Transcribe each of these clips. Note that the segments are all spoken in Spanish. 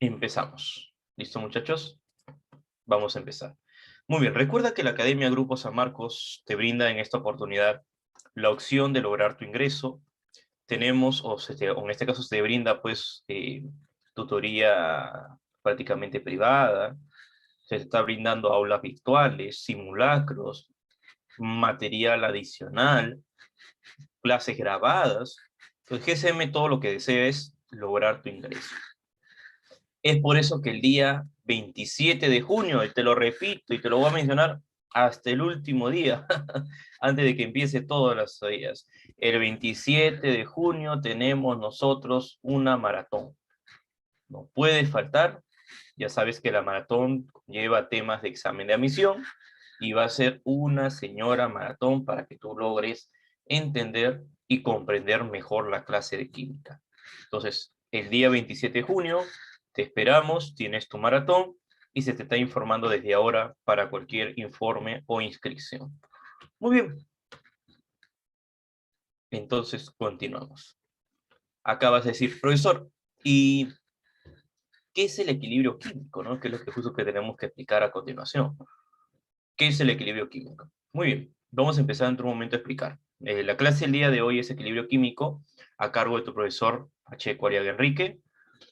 Empezamos. ¿Listo, muchachos? Vamos a empezar. Muy bien, recuerda que la Academia Grupo San Marcos te brinda en esta oportunidad la opción de lograr tu ingreso. Tenemos, o en este caso se te brinda, pues, tutoría prácticamente privada. Se te está brindando aulas virtuales, simulacros, material adicional, clases grabadas. Entonces, GCM todo lo que desea es lograr tu ingreso. Es por eso que el día 27 de junio, y te lo repito y te lo voy a mencionar hasta el último día, antes de que empiece todas las días, el 27 de junio tenemos nosotros una maratón. No puede faltar, ya sabes que la maratón lleva temas de examen de admisión y va a ser una señora maratón para que tú logres entender y comprender mejor la clase de química. Entonces, el día 27 de junio te esperamos, tienes tu maratón y se te está informando desde ahora para cualquier informe o inscripción. Muy bien. Entonces, continuamos. Acabas de decir, profesor, ¿y qué es el equilibrio químico, no? Que es lo que justo que tenemos que explicar a continuación. ¿Qué es el equilibrio químico? Muy bien, vamos a empezar en un momento a explicar. La clase del día de hoy es equilibrio químico, a cargo de tu profesor Pacheco Ariaga Enrique,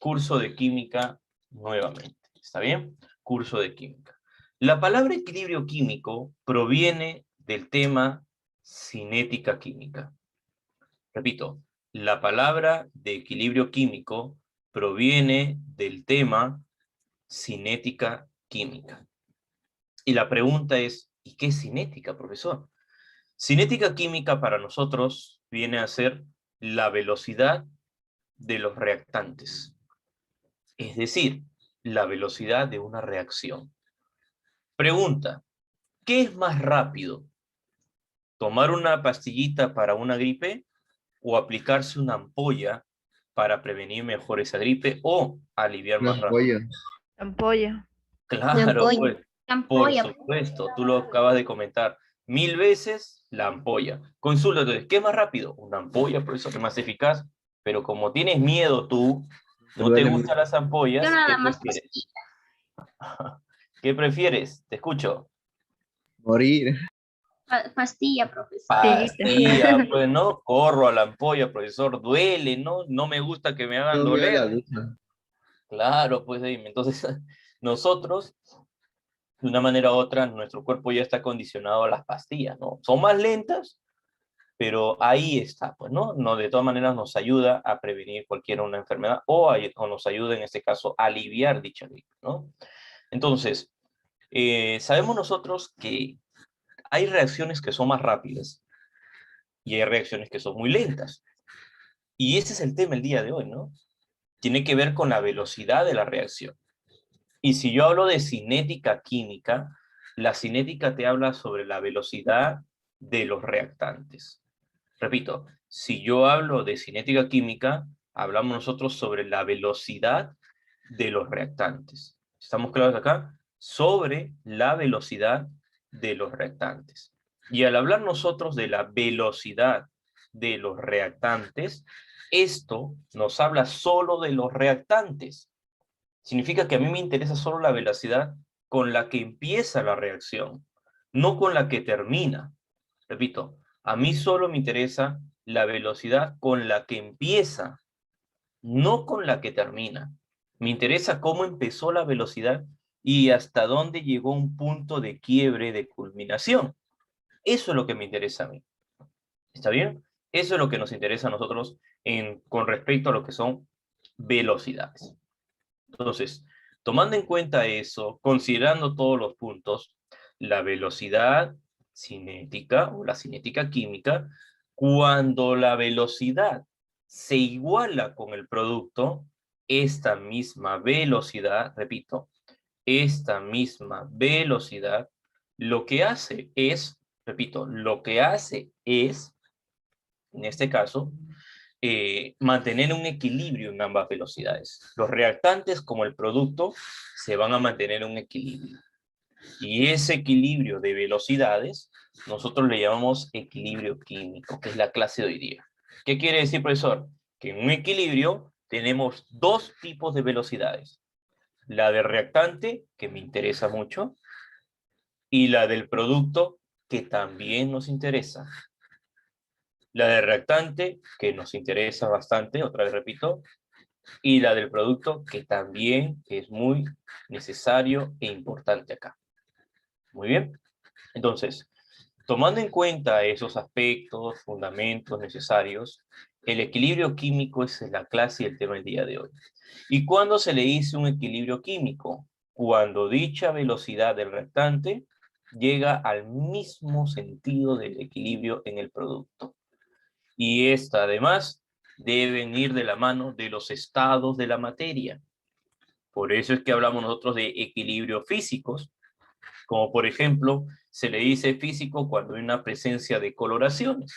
curso de química nuevamente. ¿Está bien? Curso de química. La palabra equilibrio químico proviene del tema cinética química. Repito, la palabra de equilibrio químico proviene del tema cinética química. Y la pregunta es, ¿y qué es cinética, profesor? Cinética química para nosotros viene a ser la velocidad de los reactantes, es decir, la velocidad de una reacción. Pregunta, ¿qué es más rápido? ¿Tomar una pastillita para una gripe o aplicarse una ampolla para prevenir mejor esa gripe o aliviar La más rápido? ampolla. Ampolla. La Claro, ampolla. pues, La por ampolla. supuesto, tú lo acabas de comentar. 1000 veces la ampolla. Consúltate, ¿qué es más rápido? Una ampolla, por eso es más eficaz. Pero como tienes miedo tú, Me no te duele mucho. gustan las Yo ampollas, ¿qué nada más prefieres? pastilla. ¿Qué prefieres? Te escucho. Morir. Pastilla, profesor. Tillita. Pastilla, pues no, corro a la ampolla, profesor, duele, ¿no? No me gusta que me hagan Tengo miedo a doler. la lucha. Claro, pues dime. Entonces, nosotros de una manera u otra, nuestro cuerpo ya está condicionado a las pastillas, ¿no? Son más lentas, pero ahí está, pues, ¿no? No, de todas maneras nos ayuda a prevenir cualquier una enfermedad o nos ayuda en este caso a aliviar dicha gripe, ¿no? Entonces, sabemos nosotros que hay reacciones que son más rápidas y hay reacciones que son muy lentas. Y ese es el tema el día de hoy, ¿no? Tiene que ver con la velocidad de la reacción. Y si yo hablo de cinética química, la cinética te habla sobre la velocidad de los reactantes. Repito, si yo hablo de cinética química, hablamos nosotros sobre la velocidad de los reactantes. ¿Estamos claros acá? Sobre la velocidad de los reactantes. Y al hablar nosotros de la velocidad de los reactantes, esto nos habla solo de los reactantes. Significa que a mí me interesa solo la velocidad con la que empieza la reacción, no con la que termina. Repito, a mí solo me interesa la velocidad con la que empieza, no con la que termina. Me interesa cómo empezó la velocidad y hasta dónde llegó un punto de quiebre, de culminación. Eso es lo que me interesa a mí. ¿Está bien? Eso es lo que nos interesa a nosotros con respecto a lo que son velocidades. Entonces, tomando en cuenta eso, considerando todos los puntos, la velocidad cinética o la cinética química, cuando la velocidad se iguala con el producto, esta misma velocidad, repito, esta misma velocidad, lo que hace es, repito, lo que hace es, en este caso, mantener un equilibrio en ambas velocidades. Los reactantes como el producto se van a mantener en un equilibrio. Y ese equilibrio de velocidades nosotros le llamamos equilibrio químico, que es la clase de hoy día. ¿Qué quiere decir, profesor? Que en un equilibrio tenemos dos tipos de velocidades. la del reactante, que me interesa mucho, y la del producto, que también nos interesa. La del reactante, que nos interesa bastante, otra vez repito, y la del producto, que también es muy necesario e importante acá. Muy bien. Entonces, tomando en cuenta esos aspectos, fundamentos necesarios, el equilibrio químico es la clase y el tema del día de hoy. ¿Y cuándo se le dice un equilibrio químico? Cuando dicha velocidad del reactante llega al mismo sentido del equilibrio en el producto. Y esta, además, deben ir de la mano de los estados de la materia. Por eso es que hablamos nosotros de equilibrios físicos, como por ejemplo, se le dice físico cuando hay una presencia de coloraciones,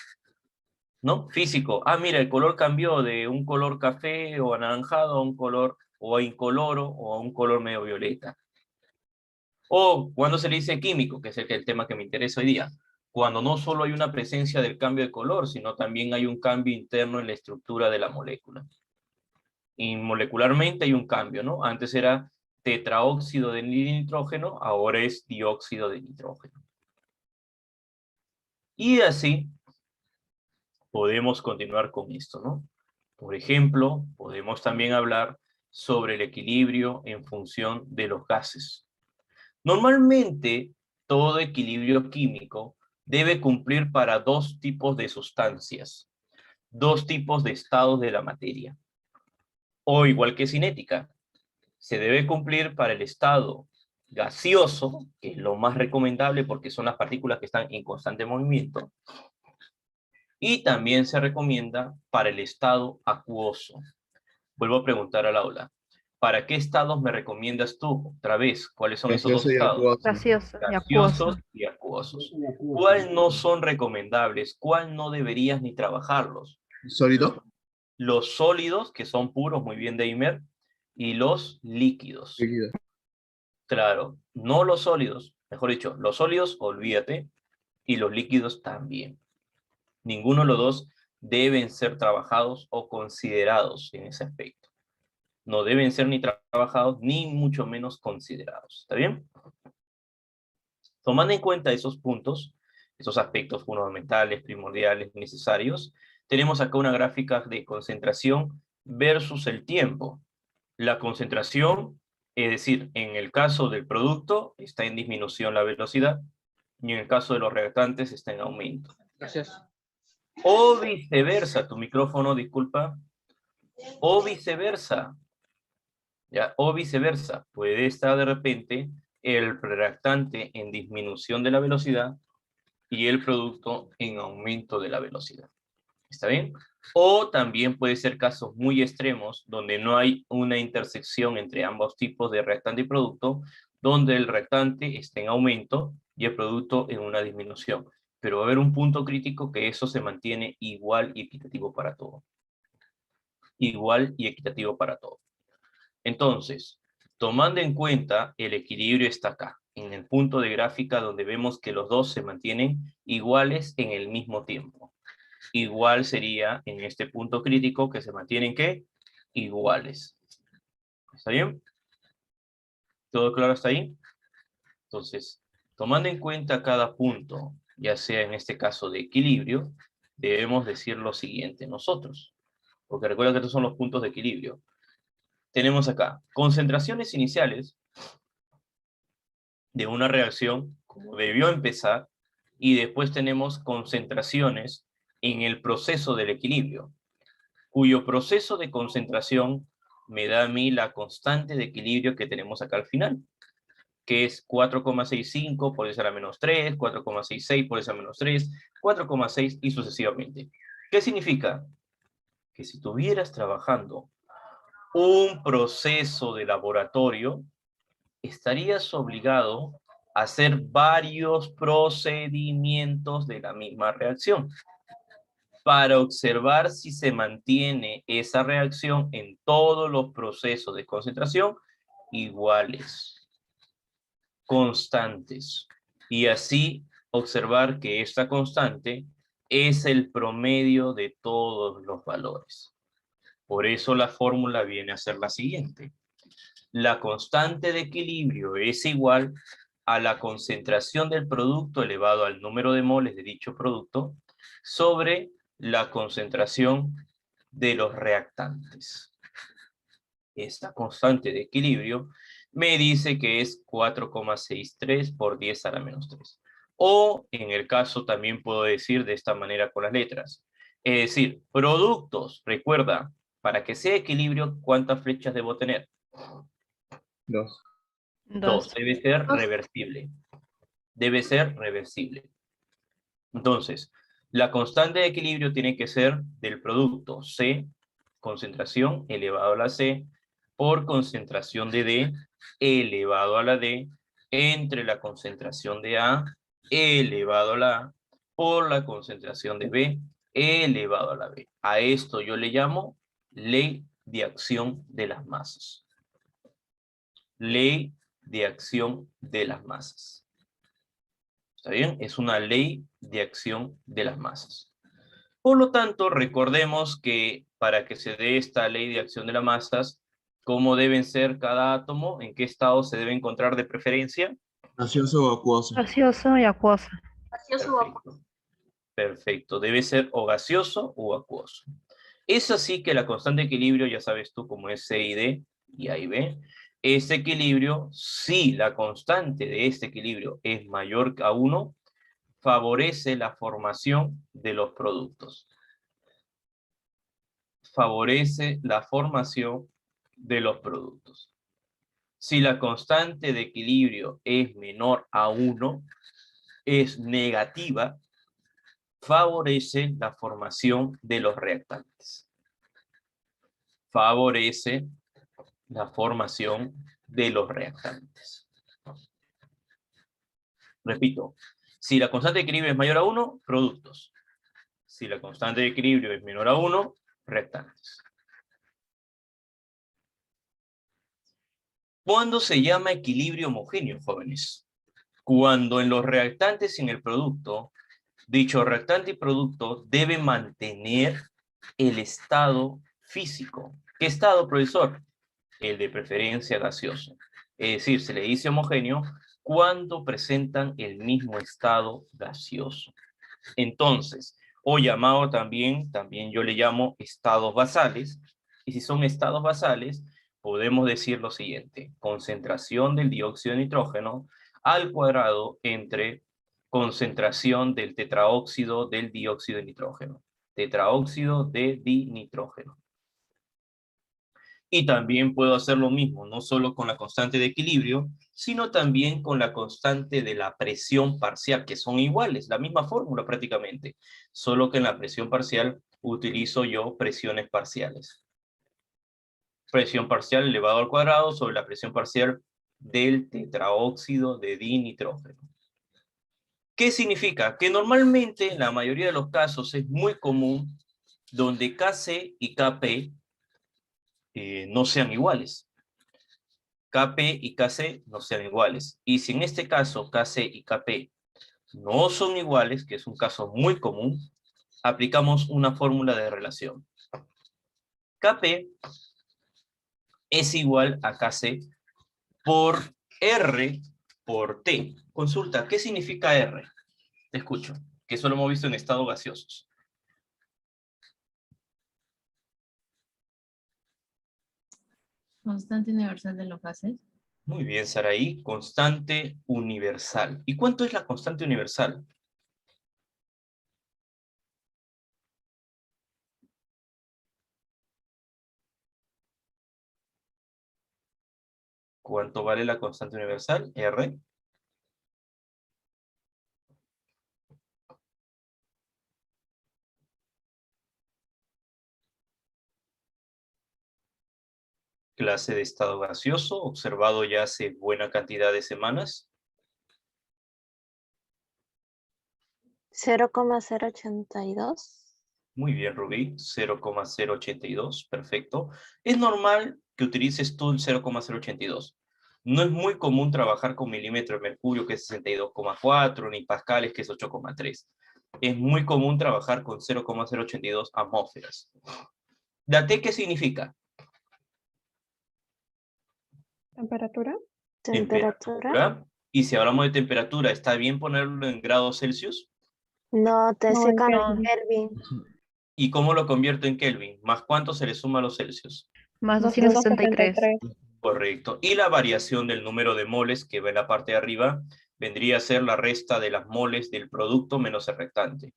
¿no? Físico, mira, el color cambió de un color café o anaranjado a un color o a incoloro o a un color medio violeta. O cuando se le dice químico, que es el tema que me interesa hoy día, cuando no solo hay una presencia del cambio de color, sino también hay un cambio interno en la estructura de la molécula. Y molecularmente hay un cambio, ¿no? Antes era tetraóxido de nitrógeno, ahora es dióxido de nitrógeno. Y así podemos continuar con esto, ¿no? Por ejemplo, podemos también hablar sobre el equilibrio en función de los gases. Normalmente, todo equilibrio químico debe cumplir para dos tipos de sustancias, dos tipos de estados de la materia. O igual que cinética, se debe cumplir para el estado gaseoso, que es lo más recomendable porque son las partículas que están en constante movimiento, y también se recomienda para el estado acuoso. Vuelvo a preguntar al aula, ¿para qué estados me recomiendas tú? Otra vez, ¿cuáles son esos dos Gaseoso y estados? acuoso. Gaseoso y Gaseosos acuoso. y acuosos. ¿Cuál no son recomendables? ¿Cuál no deberías ni trabajarlos? ¿Sólido? Los sólidos, que son puros, muy bien, Deimer, y los líquidos. Líquido. Claro, no los sólidos, mejor dicho, los sólidos, olvídate, y los líquidos también. Ninguno de los dos deben ser trabajados o considerados en ese aspecto. No deben ser ni trabajados, ni mucho menos considerados. ¿Está bien? Tomando en cuenta esos puntos, esos aspectos fundamentales, primordiales, necesarios, tenemos acá una gráfica de concentración versus el tiempo. La concentración, es decir, en el caso del producto, está en disminución la velocidad, y en el caso de los reactantes está en aumento. Gracias. O viceversa, tu micrófono, disculpa. O viceversa, ¿ya? O viceversa, puede estar de repente el reactante en disminución de la velocidad y el producto en aumento de la velocidad. ¿Está bien? O también puede ser casos muy extremos donde no hay una intersección entre ambos tipos de reactante y producto, donde el reactante está en aumento y el producto en una disminución. Pero va a haber un punto crítico que eso se mantiene igual y equitativo para todo. Igual y equitativo para todo. Entonces, tomando en cuenta el equilibrio está acá, en el punto de gráfica donde vemos que los dos se mantienen iguales en el mismo tiempo. Igual sería en este punto crítico que se mantienen, ¿qué? Iguales. ¿Está bien? ¿Todo claro hasta ahí? Entonces, tomando en cuenta cada punto, ya sea en este caso de equilibrio, debemos decir lo siguiente nosotros. Porque recuerda que estos son los puntos de equilibrio. Tenemos acá concentraciones iniciales de una reacción, como debió empezar, y después tenemos concentraciones en el proceso del equilibrio, cuyo proceso de concentración me da a mí la constante de equilibrio que tenemos acá al final, que es 4,65 por eso a la menos 3, 4,66 por eso a menos 3, 4,6 y sucesivamente. ¿Qué significa? Que si estuvieras trabajando un proceso de laboratorio, estarías obligado a hacer varios procedimientos de la misma reacción para observar si se mantiene esa reacción en todos los procesos de concentración iguales, constantes, y así observar que esta constante es el promedio de todos los valores. Por eso la fórmula viene a ser la siguiente. La constante de equilibrio es igual a la concentración del producto elevado al número de moles de dicho producto sobre la concentración de los reactantes. Esta constante de equilibrio me dice que es 4,63 por 10 a la menos 3. O en el caso también puedo decir de esta manera con las letras. Es decir, productos, recuerda, para que sea equilibrio, ¿cuántas flechas debo tener? 2. 2. Debe ser Dos. reversible. Debe ser reversible. Entonces, la constante de equilibrio tiene que ser del producto C, concentración elevado a la C, por concentración de D elevado a la D, entre la concentración de A elevado a la A, por la concentración de B elevado a la B. A esto yo le llamo ley de acción de las masas. Ley de acción de las masas. ¿Está bien? Es una ley de acción de las masas. Por lo tanto, recordemos que para que se dé esta ley de acción de las masas, ¿cómo deben ser cada átomo? ¿En qué estado se debe encontrar de preferencia? Gaseoso o acuoso. Gaseoso y acuoso. Gaseoso o Perfecto. Perfecto. Debe ser o gaseoso o acuoso. Es así que la constante de equilibrio, ya sabes tú, como es C y D, y A y B, este equilibrio, si la constante de este equilibrio es mayor a 1, favorece la formación de los productos. Favorece la formación de los productos. Si la constante de equilibrio es menor a 1, es negativa, favorece la formación de los reactantes. Favorece la formación de los reactantes. Repito, si la constante de equilibrio es mayor a 1, productos. Si la constante de equilibrio es menor a 1, reactantes. ¿Cuándo se llama equilibrio homogéneo, jóvenes? Cuando en los reactantes y en el producto, dicho reactante y producto deben mantener el estado físico. ¿Qué estado, profesor? El de preferencia gaseoso. Es decir, se le dice homogéneo cuando presentan el mismo estado gaseoso. Entonces, o llamado también yo le llamo estados basales, y si son estados basales, podemos decir lo siguiente: concentración del dióxido de nitrógeno al cuadrado entre concentración del tetraóxido del dióxido de nitrógeno. Tetraóxido de dinitrógeno. Y también puedo hacer lo mismo, no solo con la constante de equilibrio, sino también con la constante de la presión parcial, que son iguales, la misma fórmula prácticamente, solo que en la presión parcial utilizo yo presiones parciales. Presión parcial elevado al cuadrado sobre la presión parcial del tetraóxido de dinitrógeno. ¿Qué significa? Que normalmente en la mayoría de los casos es muy común donde Kc y Kp no sean iguales. Kp y Kc no sean iguales. Y si en este caso Kc y Kp no son iguales, que es un caso muy común, aplicamos una fórmula de relación. Kp es igual a Kc por R por T. Consulta, ¿qué significa R? Te escucho, que eso lo hemos visto en estados gaseosos. Constante universal de los gases. Muy bien, Saraí, constante universal. ¿Y cuánto es la constante universal? ¿Cuánto vale la constante universal? R. Clase de estado gaseoso, observado ya hace buena cantidad de semanas. 0,082. Muy bien, Rubí, 0,082, perfecto. Es normal que utilices tú el 0,082. No es muy común trabajar con milímetro de mercurio, que es 62,4, ni pascales, que es 8,3. Es muy común trabajar con 0,082 atmósferas. ¿La T qué significa? Temperatura. Temperatura. Y si hablamos de temperatura, ¿está bien ponerlo en grados Celsius? No, te No, en secan Kelvin. Kelvin. ¿Y cómo lo convierto en Kelvin? ¿Más cuánto se le suma a los Celsius? Más Más 273. Correcto. Y la variación del número de moles que va en la parte de arriba vendría a ser la resta de las moles del producto menos el restante.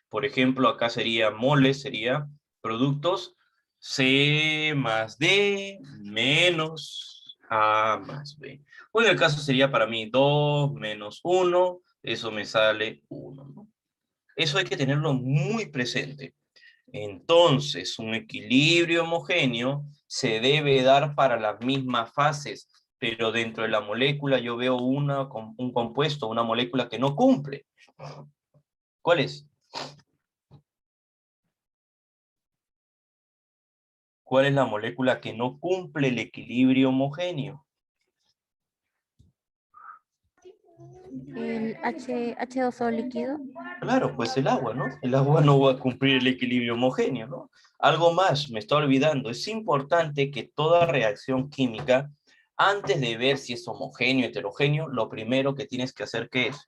Por ejemplo, acá sería moles, sería productos C más D menos A más B. O en el caso sería para mí 2 menos 1, eso me sale 1, ¿no? Eso hay que tenerlo muy presente. Entonces, un equilibrio homogéneo se debe dar para las mismas fases, pero dentro de la molécula yo veo un compuesto, una molécula que no cumple. ¿Cuál es? ¿Cuál es la molécula que no cumple el equilibrio homogéneo? El H2O líquido. Claro, pues el agua, ¿no? El agua no va a cumplir el equilibrio homogéneo, ¿no? Algo más, me está olvidando. Es importante que toda reacción química, antes de ver si es homogéneo o heterogéneo, lo primero que tienes que hacer, ¿qué es?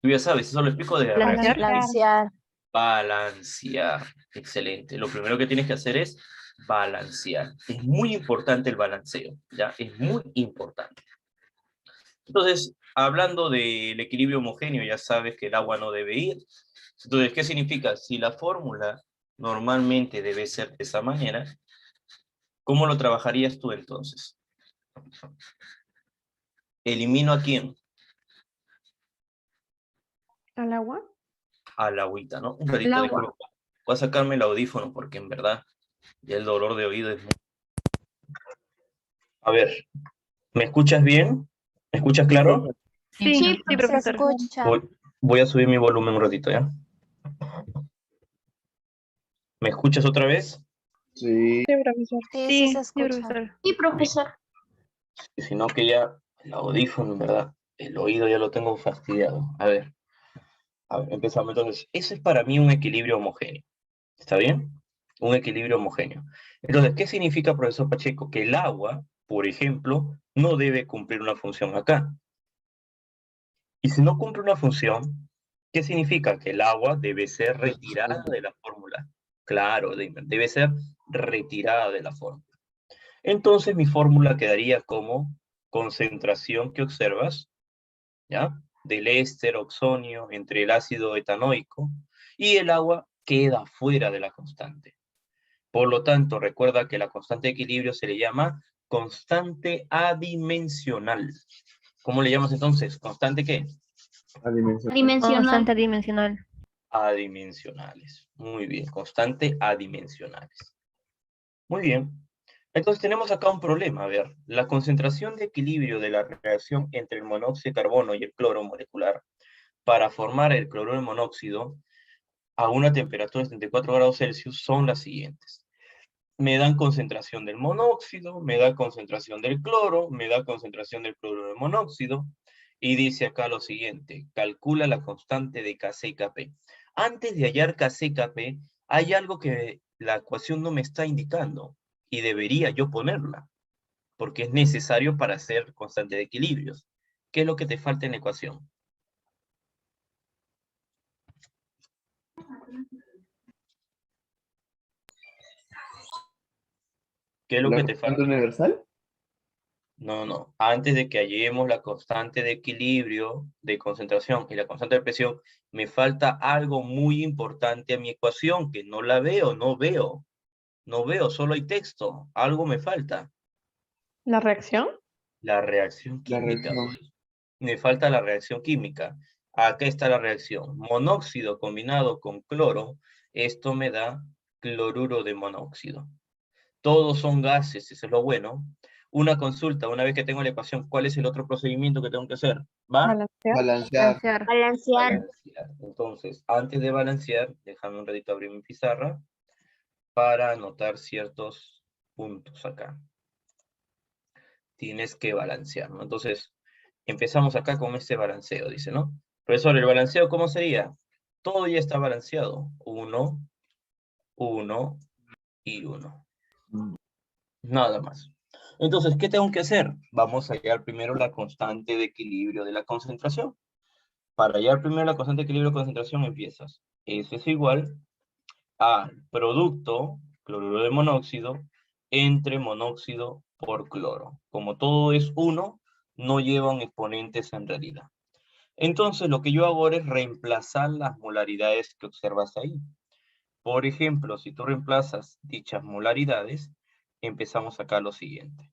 Tú ya sabes, eso lo explico de Balancear. Balancear. balancear. Excelente. Lo primero que tienes que hacer es balancear. Es muy importante el balanceo, ¿ya? Es muy importante. Entonces, hablando del equilibrio homogéneo, ya sabes que el agua no debe ir. Entonces, ¿qué significa? Si la fórmula normalmente debe ser de esa manera, ¿cómo lo trabajarías tú entonces? ¿Elimino a quién? ¿Al agua? Al agüita, ¿no? Un ratito, El agua. disculpa. Voy a sacarme el audífono porque en verdad ya el dolor de oído es muy... A ver, ¿me escuchas bien? ¿Me escuchas claro? Sí, Sí, sí, Se profesor. escucha. Voy a subir mi volumen un ratito, ¿ya? ¿Me escuchas otra vez? Sí. Sí, profesor. Sí, Sí, sí se sí, escucha. profesor. Sí, profesor. Si no que ya el audífono, en verdad, el oído ya lo tengo fastidiado. A ver, empezamos. Entonces, eso es para mí un equilibrio homogéneo. ¿Está bien? Un equilibrio homogéneo. Entonces, ¿qué significa, profesor Pacheco? Que el agua, por ejemplo, no debe cumplir una función acá. Y si no cumple una función, ¿qué significa? Que el agua debe ser retirada de la fórmula. Claro, debe ser retirada de la fórmula. Entonces mi fórmula quedaría como concentración que observas, ¿ya? Del éster oxonio entre el ácido etanoico y el agua queda fuera de la constante. Por lo tanto, recuerda que la constante de equilibrio se le llama constante adimensional. ¿Cómo le llamas entonces? ¿Constante qué? Dimensional. Constante adimensional. Adimensionales. Muy bien, constante adimensionales. Muy bien. Entonces tenemos acá un problema, a ver, la concentración de equilibrio de la reacción entre el monóxido de carbono y el cloro molecular para formar el cloruro de monóxido a una temperatura de 74 grados Celsius son las siguientes. Me dan concentración del monóxido, me da concentración del cloro, me da concentración del cloruro de monóxido, y dice acá lo siguiente, calcula la constante de Kc y Kp. Antes de hallar Kc y Kp, hay algo que la ecuación no me está indicando, y debería yo ponerla, porque es necesario para hacer constante de equilibrios. ¿Qué es lo que te falta en la ecuación? ¿Qué es lo ¿La que te constante falta? universal? No. Antes de que hallemos la constante de equilibrio, de concentración y la constante de presión, me falta algo muy importante a mi ecuación, que no la veo, no veo, solo hay texto. Algo me falta. ¿La reacción? La reacción La química. reacción. Me falta la reacción química. Acá está la reacción. Monóxido combinado con cloro, esto me da cloruro de monóxido. Todos son gases, eso es lo bueno. Una consulta, una vez que tengo la ecuación, ¿cuál es el otro procedimiento que tengo que hacer? ¿Va? Balancear. Balancear. Balancear. Balancear. Balancear. Entonces, antes de balancear, déjame un ratito abrir mi pizarra para anotar ciertos puntos acá. Tienes que balancear, ¿no? Entonces, empezamos acá con este balanceo, dice, ¿no? Profesor, ¿el balanceo cómo sería? Todo ya está balanceado. 1, 1 y 1. Nada más. Entonces, ¿qué tengo que hacer? Vamos a hallar primero la constante de equilibrio de la concentración. Para hallar primero la constante de equilibrio de concentración empiezas. S es igual al producto, cloruro de monóxido, entre monóxido por cloro. Como todo es 1, no llevan exponentes en realidad. Entonces, lo que yo hago ahora es reemplazar las molaridades que observas ahí. Por ejemplo, si tú reemplazas dichas molaridades, empezamos acá lo siguiente.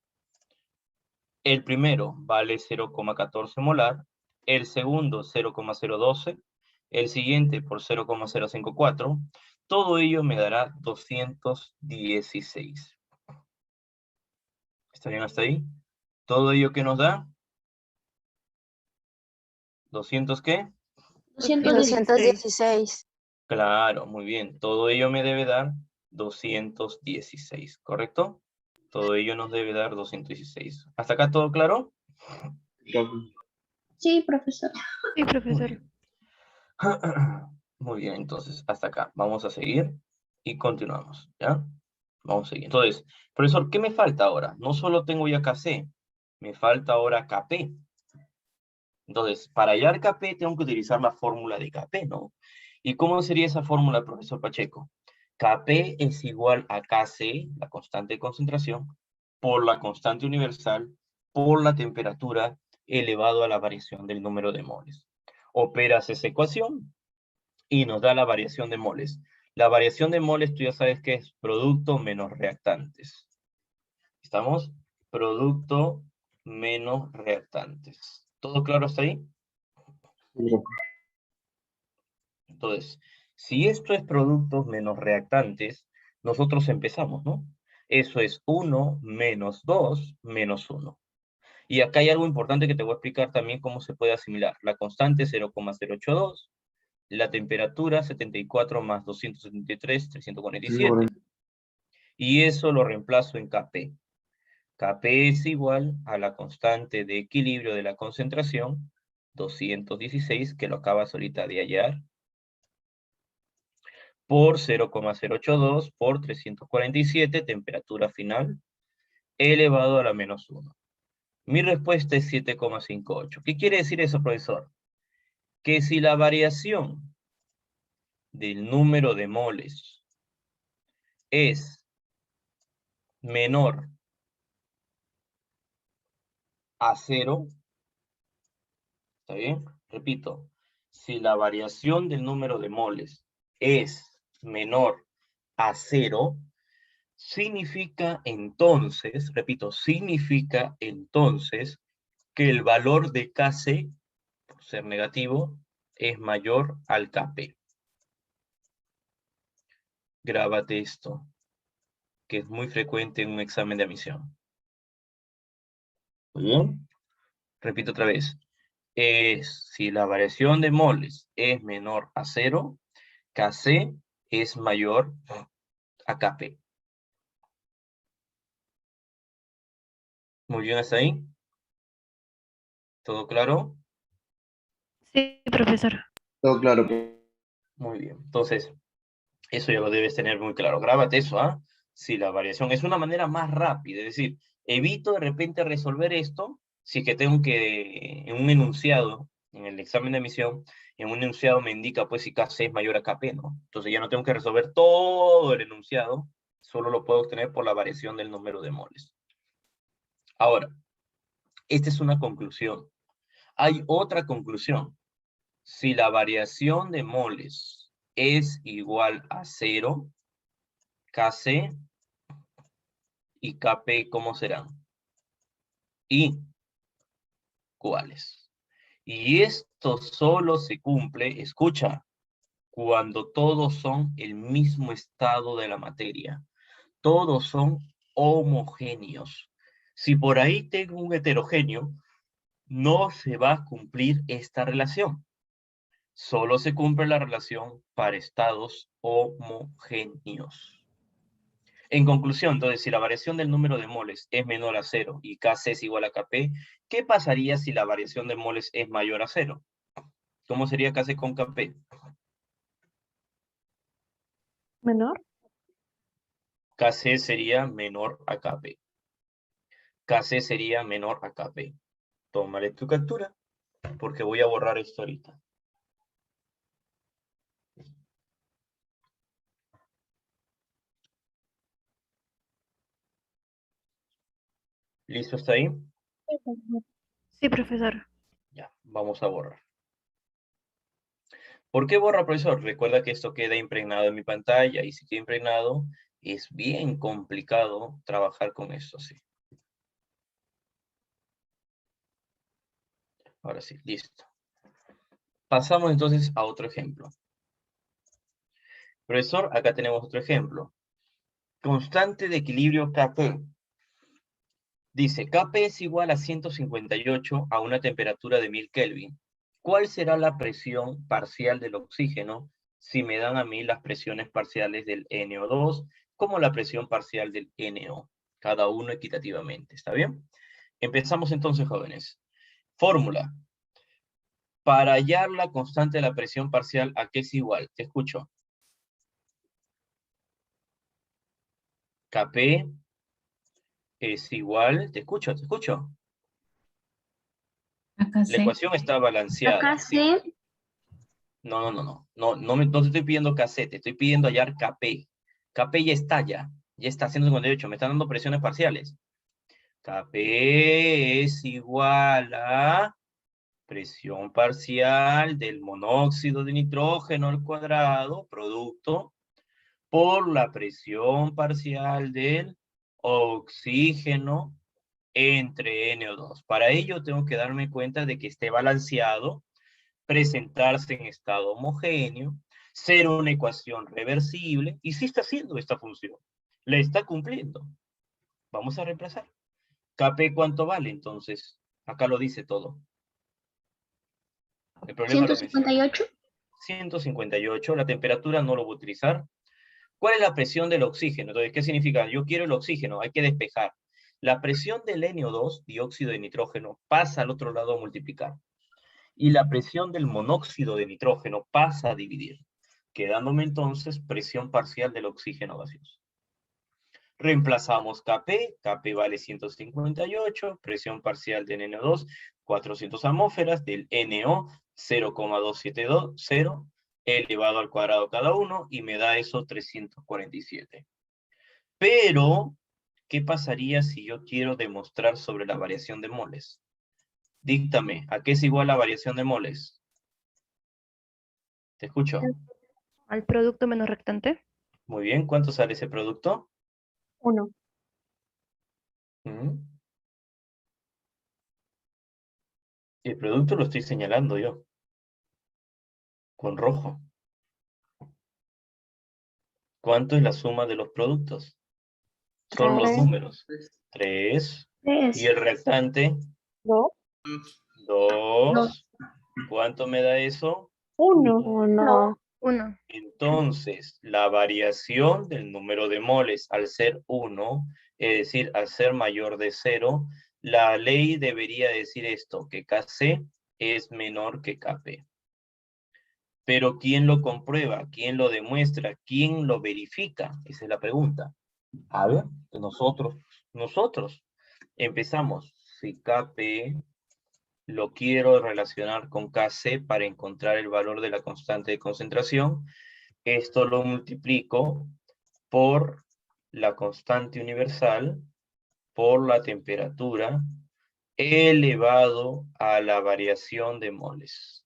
El primero vale 0,14 molar, el segundo 0,012, el siguiente por 0,054, todo ello me dará 216. ¿Está bien hasta ahí? ¿Todo ello qué nos da? ¿200 qué? 216. Claro, muy bien. Todo ello me debe dar 216, ¿correcto? Todo ello nos debe dar 216. ¿Hasta acá todo claro? Sí, profesor. Sí, Muy profesor. bien. Muy bien, entonces, hasta acá. Vamos a seguir y continuamos, ¿ya? Vamos a seguir. Entonces, profesor, ¿qué me falta ahora? No solo tengo ya KC, me falta ahora KP. Entonces, para hallar KP tengo que utilizar la fórmula de KP, ¿no? ¿Y cómo sería esa fórmula, profesor Pacheco? KP es igual a KC, la constante de concentración, por la constante universal, por la temperatura elevado a la variación del número de moles. Operas esa ecuación y nos da la variación de moles. La variación de moles, tú ya sabes que es producto menos reactantes. ¿Estamos? Producto menos reactantes. ¿Todo claro hasta ahí? Entonces, si esto es productos menos reactantes, nosotros empezamos, ¿no? Eso es 1 menos 2 menos 1. Y acá hay algo importante que te voy a explicar también cómo se puede asimilar. La constante 0,082, la temperatura 74 más 273, 347. Y eso lo reemplazo en Kp. Kp es igual a la constante de equilibrio de la concentración, 216, que lo acabas ahorita de hallar, por 0,082 por 347, temperatura final, elevado a la menos 1. Mi respuesta es 7,58. ¿Qué quiere decir eso, profesor? Que si la variación del número de moles es menor a 0, ¿está bien? Repito, si la variación del número de moles es menor a 0, significa entonces, repito, significa entonces que el valor de Kc, por ser negativo, es mayor al Kp. Grábate esto, que es muy frecuente en un examen de admisión. Muy bien. Repito otra vez. Si la variación de moles es menor a 0, Kc es mayor a Kp. Muy bien hasta ahí. ¿Todo claro? Sí, profesor. Todo claro. Muy bien. Entonces, eso ya lo debes tener muy claro. Grábate eso, ¿ah? Si la variación es una manera más rápida, es decir, evito de repente resolver esto si es que tengo que, en un enunciado, en el examen de admisión, en un enunciado me indica pues si Kc es mayor a Kp, ¿no? Entonces ya no tengo que resolver todo el enunciado, solo lo puedo obtener por la variación del número de moles. Ahora, esta es una conclusión. Hay otra conclusión. Si la variación de moles es igual a 0, Kc y Kp, ¿cómo serán? Iguales. Y esto solo se cumple, escucha, cuando todos son el mismo estado de la materia. Todos son homogéneos. Si por ahí tengo un heterogéneo, no se va a cumplir esta relación. Solo se cumple la relación para estados homogéneos. En conclusión, entonces, si la variación del número de moles es menor a 0 y Kc es igual a Kp, ¿qué pasaría si la variación de moles es mayor a 0? ¿Cómo sería Kc con Kp? Menor. Kc sería menor a Kp. Kc sería menor a Kp. Tómale tu captura, porque voy a borrar esto ahorita. ¿Listo hasta ahí? Sí, profesor. Ya, vamos a borrar. ¿Por qué borra, profesor? Recuerda que esto queda impregnado en mi pantalla, y si queda impregnado, es bien complicado trabajar con esto, sí. Ahora sí, listo. Pasamos entonces a otro ejemplo. Profesor, acá tenemos otro ejemplo. Constante de equilibrio Kp. Dice, Kp es igual a 158 a una temperatura de 1000 Kelvin. ¿Cuál será la presión parcial del oxígeno si me dan a mí las presiones parciales del NO2 como la presión parcial del NO? Cada uno equitativamente, ¿está bien? Empezamos entonces, jóvenes. Fórmula. Para hallar la constante de la presión parcial, ¿a qué es igual? Te escucho. Kp es igual, te escucho. Acá La sí. ecuación está balanceada. Acá sí. No te estoy pidiendo Kc, te estoy pidiendo hallar Kp. Kp ya está 158, me están dando presiones parciales. Kp es igual a presión parcial del monóxido de nitrógeno al cuadrado, producto, por la presión parcial del oxígeno entre NO2. Para ello tengo que darme cuenta de que esté balanceado, presentarse en estado homogéneo, ser una ecuación reversible, y sí está haciendo esta función. La está cumpliendo. Vamos a reemplazar. Kp, ¿cuánto vale entonces? Acá lo dice todo. El problema lo menciona. 158. 158, la temperatura no lo voy a utilizar. ¿Cuál es la presión del oxígeno? Entonces, ¿qué significa? Yo quiero el oxígeno, hay que despejar. La presión del NO2, dióxido de nitrógeno, pasa al otro lado a multiplicar. Y la presión del monóxido de nitrógeno pasa a dividir, quedándome entonces presión parcial del oxígeno gaseoso. Reemplazamos Kp, Kp vale 158, presión parcial del NO2, 400 atmósferas, del NO, 0,270, elevado al cuadrado cada uno, y me da eso 347. Pero, ¿qué pasaría si yo quiero demostrar sobre la variación de moles? Díctame, ¿a qué es igual la variación de moles? Te escucho. Al producto menos rectante. Muy bien, ¿cuánto sale ese producto? 1. ¿Mm? El producto lo estoy señalando yo, con rojo. ¿Cuánto es la suma de los productos? Son los 3. números. 3. Y el restante, 2. 2. ¿Cuánto me da eso? 1. 1. 1. Entonces, la variación del número de moles al ser 1, es decir, al ser mayor de 0, la ley debería decir esto, que Kc es menor que Kp. Pero ¿quién lo comprueba? ¿Quién lo demuestra? ¿Quién lo verifica? Esa es la pregunta. A ver, nosotros empezamos. Si Kp lo quiero relacionar con Kc para encontrar el valor de la constante de concentración, esto lo multiplico por la constante universal, por la temperatura, elevado a la variación de moles.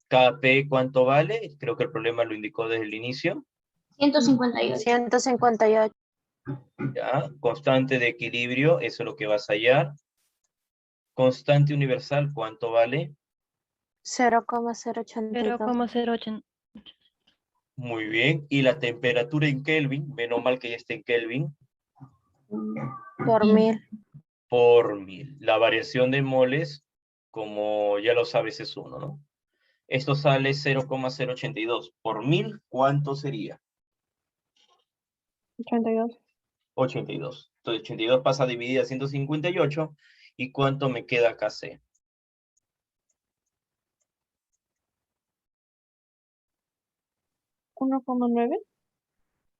Kp, ¿cuánto vale? Creo que el problema lo indicó desde el inicio. 158. 158. ¿Ya? Constante de equilibrio, eso es lo que vas a hallar. Constante universal, ¿cuánto vale? 0,082. 0,08. Muy bien. Y la temperatura en Kelvin, menos mal que ya está en Kelvin, Por 1000. por 1000. La variación de moles, como ya lo sabes, es 1, ¿no? Esto sale 0,082. Por 1000, ¿cuánto sería? 82. 82. Entonces 82 pasa a dividir a 158. ¿Y cuánto me queda Kc? 1,9.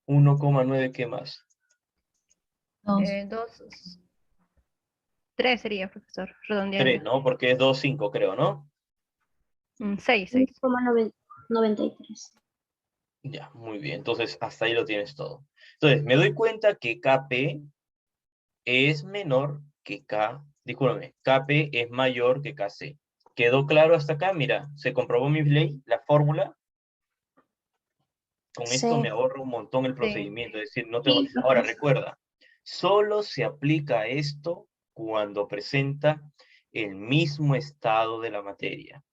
1,9, ¿qué más? 2. 2. 3 sería, profesor, 3, redondeando. ¿no? Porque es 2,5 creo, ¿no? 6, 6. 93. Ya, muy bien. Entonces, hasta ahí lo tienes todo. Entonces, me doy cuenta que KP es menor que discúlpame, KP es mayor que KC. ¿Quedó claro hasta acá? Mira, se comprobó mi ley, la fórmula. Con esto me Sí. ahorro un montón el Sí. procedimiento. Es decir, no tengo... Sí, Ahora, profesor. recuerda, solo se aplica esto cuando presenta el mismo estado de la materia.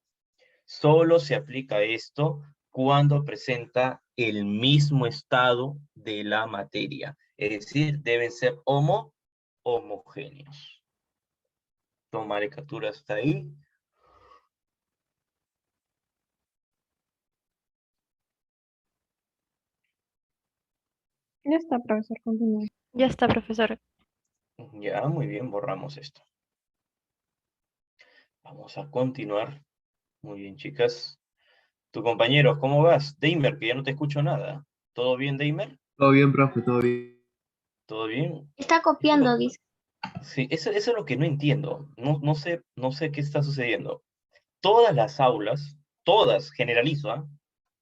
Solo se aplica esto cuando presenta el mismo estado de la materia. Es decir, deben ser homogéneos. Tomaré captura hasta ahí. Ya está, profesor, continúe. Ya está, profesor. Ya, muy bien, borramos esto. Vamos a continuar. Muy bien, chicas. Tu compañero, ¿cómo vas? Deimer, que ya no te escucho nada. ¿Todo bien, Deimer? Todo bien, profe, todo bien. ¿Todo bien? Está Eso es copiando, lo- dice. sí, eso es lo que no entiendo. No sé qué está sucediendo. Todas las aulas, todas, generalizo, ¿ah?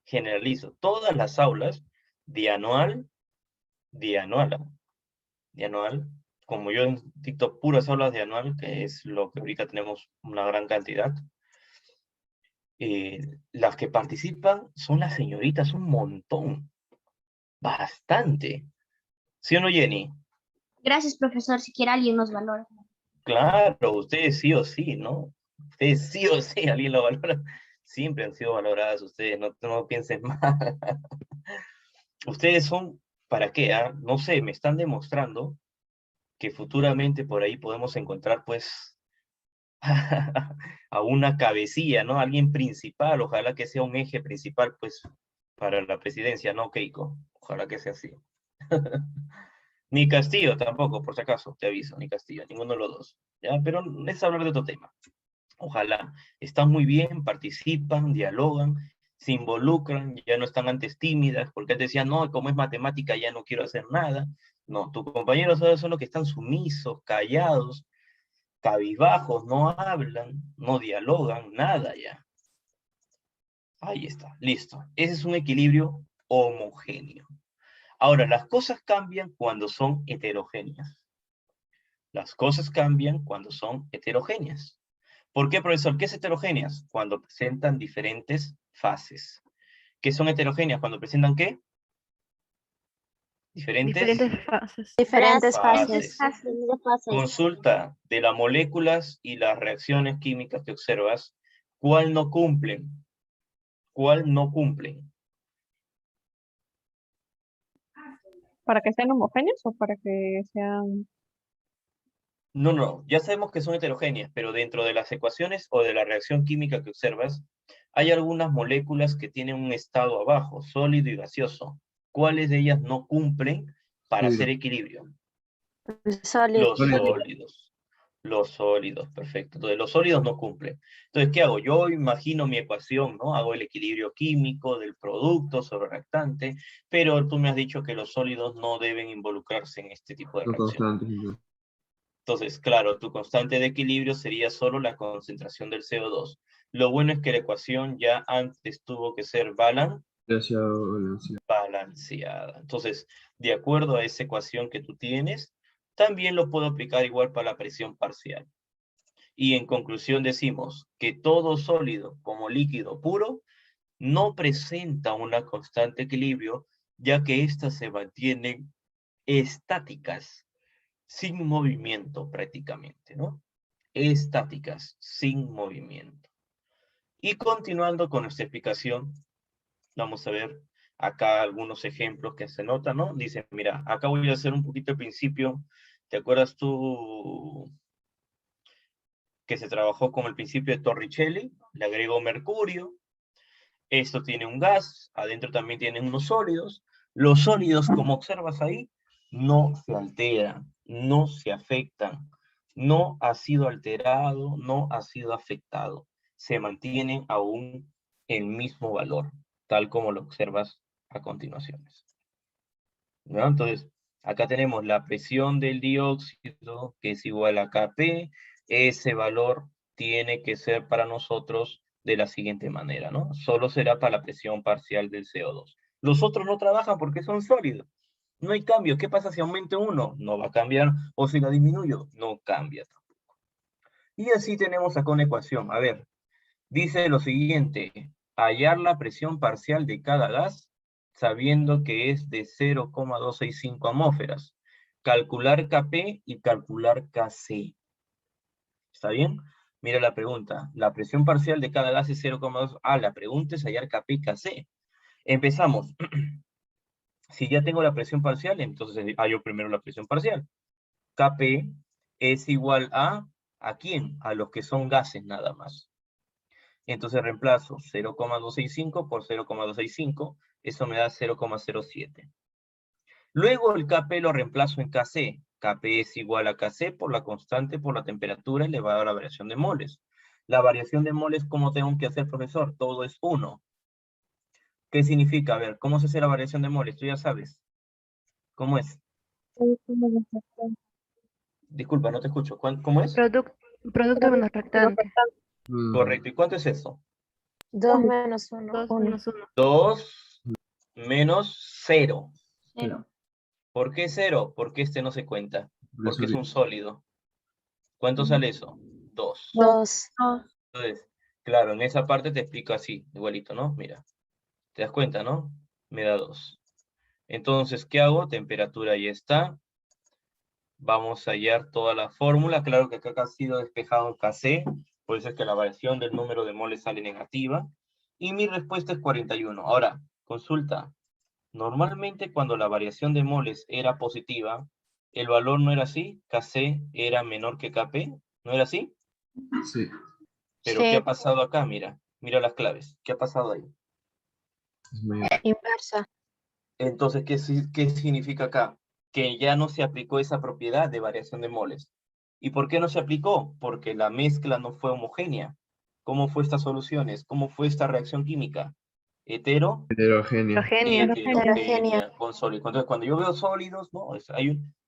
Generalizo, todas las aulas de anual, de anual, ¿ah? De anual, como yo dicto puras aulas de anual, que es lo que ahorita tenemos una gran cantidad, las que participan son las señoritas, un montón, bastante. ¿Sí o no, Jenny? Gracias, profesor. Siquiera alguien nos valora. Claro, ustedes sí o sí, ¿no? Ustedes sí o sí, alguien lo valora. Siempre han sido valoradas ustedes, no piensen mal. Ustedes son, ¿para qué? ¿Ah? No sé, me están demostrando que futuramente por ahí podemos encontrar, pues, a una cabecilla, ¿no? Alguien principal, ojalá que sea un eje principal, pues, para la presidencia, ¿no, Keiko? Ojalá que sea así. Ni Castillo tampoco, por si acaso, te aviso, ni Castillo, ninguno de los dos. ¿Ya? Pero es hablar de otro tema. Ojalá. Están muy bien, participan, dialogan, se involucran, ya no están antes tímidas, porque antes decían, no, como es matemática ya no quiero hacer nada. No, tus compañeros ahora son los que están sumisos, callados, cabizbajos, no hablan, no dialogan, nada ya. Ahí está, listo. Ese es un equilibrio homogéneo. Ahora, las cosas cambian cuando son heterogéneas. Las cosas cambian cuando son heterogéneas. ¿Por qué, profesor? ¿Qué es heterogéneas? Cuando presentan diferentes fases. ¿Qué son heterogéneas? Cuando presentan ¿qué? Diferentes Diferentes fases. Diferentes fases. fases. Consulta de las moléculas y las reacciones químicas que observas. ¿Cuál no cumplen? ¿Cuál no cumplen? ¿Para que sean homogéneos o para que sean...? No, ya sabemos que son heterogéneas, pero dentro de las ecuaciones o de la reacción química que observas, hay algunas moléculas que tienen un estado abajo, sólido y gaseoso. ¿Cuáles de ellas no cumplen para hacer Sólido. equilibrio? Sólido. Los sólidos. Los sólidos, perfecto. Entonces, los sólidos no cumplen. Entonces, ¿qué hago? Yo imagino mi ecuación, ¿no? Hago el equilibrio químico del producto sobre reactante, pero tú me has dicho que los sólidos no deben involucrarse en este tipo de Son reacción. constantes. ¿No? Entonces, claro, tu constante de equilibrio sería solo la concentración del CO2. Lo bueno es que la ecuación ya antes tuvo que ser Gracias, Valencia. balanceada. Entonces, de acuerdo a esa ecuación que tú tienes, también lo puedo aplicar igual para la presión parcial. Y en conclusión decimos que todo sólido como líquido puro no presenta una constante equilibrio, ya que éstas se mantienen estáticas, sin movimiento prácticamente, ¿no? Estáticas, sin movimiento. Y continuando con nuestra explicación, vamos a ver acá algunos ejemplos que se notan, ¿no? Dice, mira, acá voy a hacer un poquito el principio. ¿Te acuerdas tú que se trabajó con el principio de Torricelli? Le agrego mercurio. Esto tiene un gas, adentro también tiene unos sólidos. Los sólidos, como observas ahí, no se alteran, no se afectan, no ha sido alterado, no ha sido afectado. Se mantienen aún el mismo valor, tal como lo observas a continuación. ¿No? Entonces, Acá tenemos la presión del dióxido, que es igual a Kp. Ese valor tiene que ser para nosotros de la siguiente manera, ¿no? Solo será para la presión parcial del CO2. Los otros no trabajan porque son sólidos. No hay cambio. ¿Qué pasa si aumento uno? No va a cambiar. O si la disminuyo, no cambia tampoco. Y así tenemos acá una ecuación. A ver, dice lo siguiente: hallar la presión parcial de cada gas sabiendo que es de 0,265 atmósferas. Calcular Kp y calcular Kc. ¿Está bien? Mira la pregunta. La presión parcial de cada gas es 0,2. Ah, la pregunta es hallar Kp y Kc. Empezamos. Si ya tengo la presión parcial, entonces hallo primero la presión parcial. Kp es igual ¿a quién? A los que son gases nada más. Entonces reemplazo 0,265 por 0,265, eso me da 0,07. Luego el Kp lo reemplazo en Kc. Kp es igual a Kc por la constante por la temperatura elevada a la variación de moles. La variación de moles, ¿cómo tengo que hacer, profesor? Todo es 1. ¿Qué significa? A ver, ¿cómo se hace la variación de moles? Tú ya sabes. ¿Cómo es? Disculpa, no te escucho. ¿Cómo es? Producto menos reactante. Correcto. ¿Y cuánto es eso? 2 menos 1. 2 menos 1. 2 menos 0. 0. ¿Por qué 0? Porque este no se cuenta. Porque es un sólido. ¿Cuánto Mm. sale eso? 2. 2. Entonces, claro, en esa parte te explico así, igualito, ¿no? Mira, ¿te das cuenta, no? Me da 2. Entonces, ¿qué hago? Temperatura ya está. Vamos a hallar toda la fórmula. Claro que acá ha sido despejado en Kc, por eso es que la variación del número de moles sale negativa. Y mi respuesta es 41. Ahora, consulta. Normalmente cuando la variación de moles era positiva, el valor no era así, Kc era menor que Kp, ¿no era así? Sí. Pero ¿qué ha pasado acá? Mira, mira las claves. ¿Qué ha pasado ahí? Es mayor. Inversa. Entonces, ¿qué significa acá? Que ya no se aplicó esa propiedad de variación de moles. ¿Y por qué no se aplicó? Porque la mezcla no fue homogénea. ¿Cómo fue estas soluciones? ¿Cómo fue esta reacción química? Hetero, Heterogénea. heterogénea con sólidos. Entonces, cuando yo veo sólidos,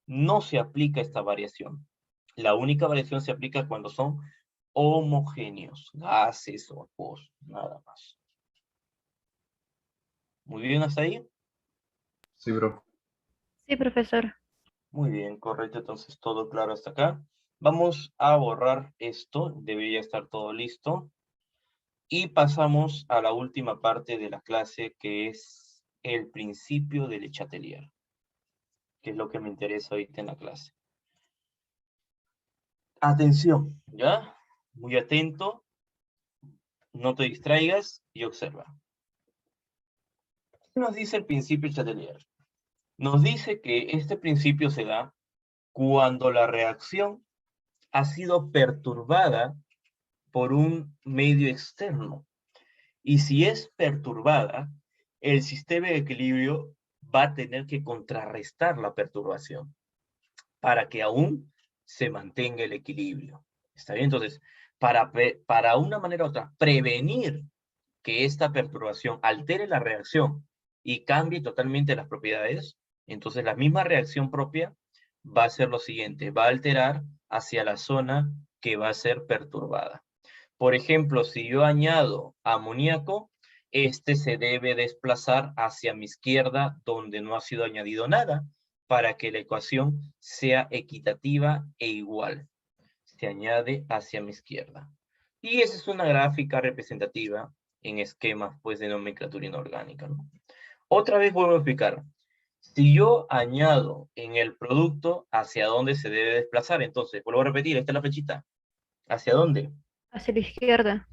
no se aplica esta variación. La única variación se aplica cuando son homogéneos, gases o acuosos, nada más. Muy bien, ¿hasta ahí? Sí, bro. Sí, profesor. Muy bien, correcto, entonces todo claro hasta acá. Vamos a borrar esto, debería estar todo listo. Y pasamos a la última parte de la clase, que es el principio del Le Chatelier, que es lo que me interesa ahorita en la clase. Atención, ¿ya? Muy atento, no te distraigas y observa. ¿Qué nos dice el principio del Chatelier? Nos dice que este principio se da cuando la reacción ha sido perturbada por un medio externo. Y si es perturbada, el sistema de equilibrio va a tener que contrarrestar la perturbación para que aún se mantenga el equilibrio. ¿Está bien? Entonces, para una manera u otra, prevenir que esta perturbación altere la reacción y cambie totalmente las propiedades, entonces la misma reacción propia va a ser lo siguiente, va a alterar hacia la zona que va a ser perturbada. Por ejemplo, si yo añado amoníaco, este se debe desplazar hacia mi izquierda donde no ha sido añadido nada para que la ecuación sea equitativa e igual. Se añade hacia mi izquierda. Y esa es una gráfica representativa en esquemas pues, de nomenclatura inorgánica, ¿no? Otra vez vuelvo a explicar. Si yo añado en el producto, ¿hacia dónde se debe desplazar? Entonces, vuelvo a repetir, esta es la flechita. ¿Hacia dónde? Hacia la izquierda.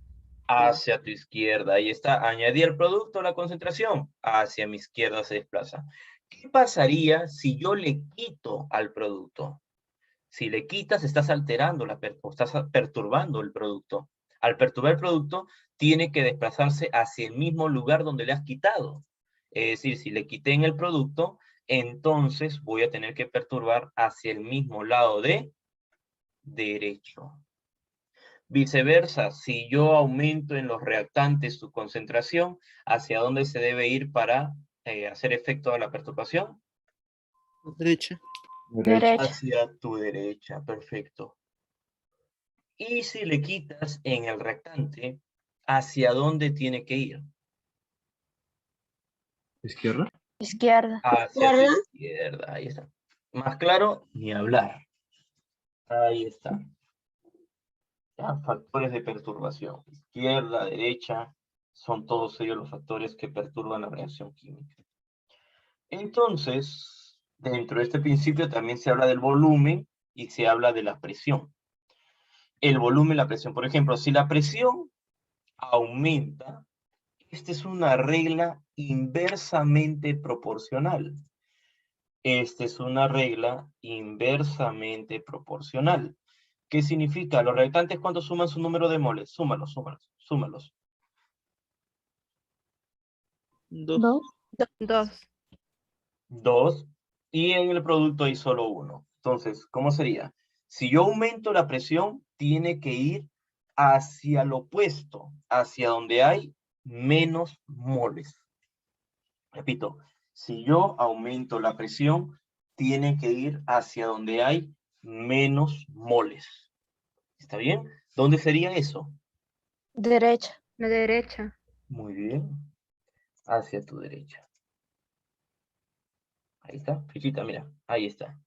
Hacia tu izquierda. Ahí está. Añadir el producto a la concentración. Hacia mi izquierda se desplaza. ¿Qué pasaría si yo le quito al producto? Si le quitas, estás alterando, estás perturbando el producto. Al perturbar el producto, tiene que desplazarse hacia el mismo lugar donde le has quitado. Es decir, si le quité en el producto, entonces voy a tener que perturbar hacia el mismo lado de derecho. Viceversa, si yo aumento en los reactantes su concentración, ¿hacia dónde se debe ir para hacer efecto a la perturbación? Derecha. Derecha. Hacia tu derecha, perfecto. Y si le quitas en el reactante, ¿hacia dónde tiene que ir? ¿Izquierda? Izquierda. Hacia tu ¿Izquierda? izquierda, ahí está. Más claro, ni hablar. Ahí está. Ya, factores de perturbación. Izquierda, derecha, son todos ellos los factores que perturban la reacción química. Entonces, dentro de este principio también se habla del volumen y se habla de la presión. El volumen y la presión. Por ejemplo, si la presión aumenta, esta es una regla inversamente proporcional. Esta es una regla inversamente proporcional. ¿Qué significa? Los reactantes, ¿cuánto suman su número de moles? Súmalos, súmalos, súmalos. 2. 2. 2. Y en el producto hay solo 1. Entonces, ¿cómo sería? Si yo aumento la presión, tiene que ir hacia lo opuesto, hacia donde hay menos moles. Repito, si yo aumento la presión, tiene que ir hacia donde hay menos moles. ¿Está bien? ¿Dónde sería eso? Derecha. La derecha. Muy bien. Hacia tu derecha. Ahí está, fichita, mira, ahí está.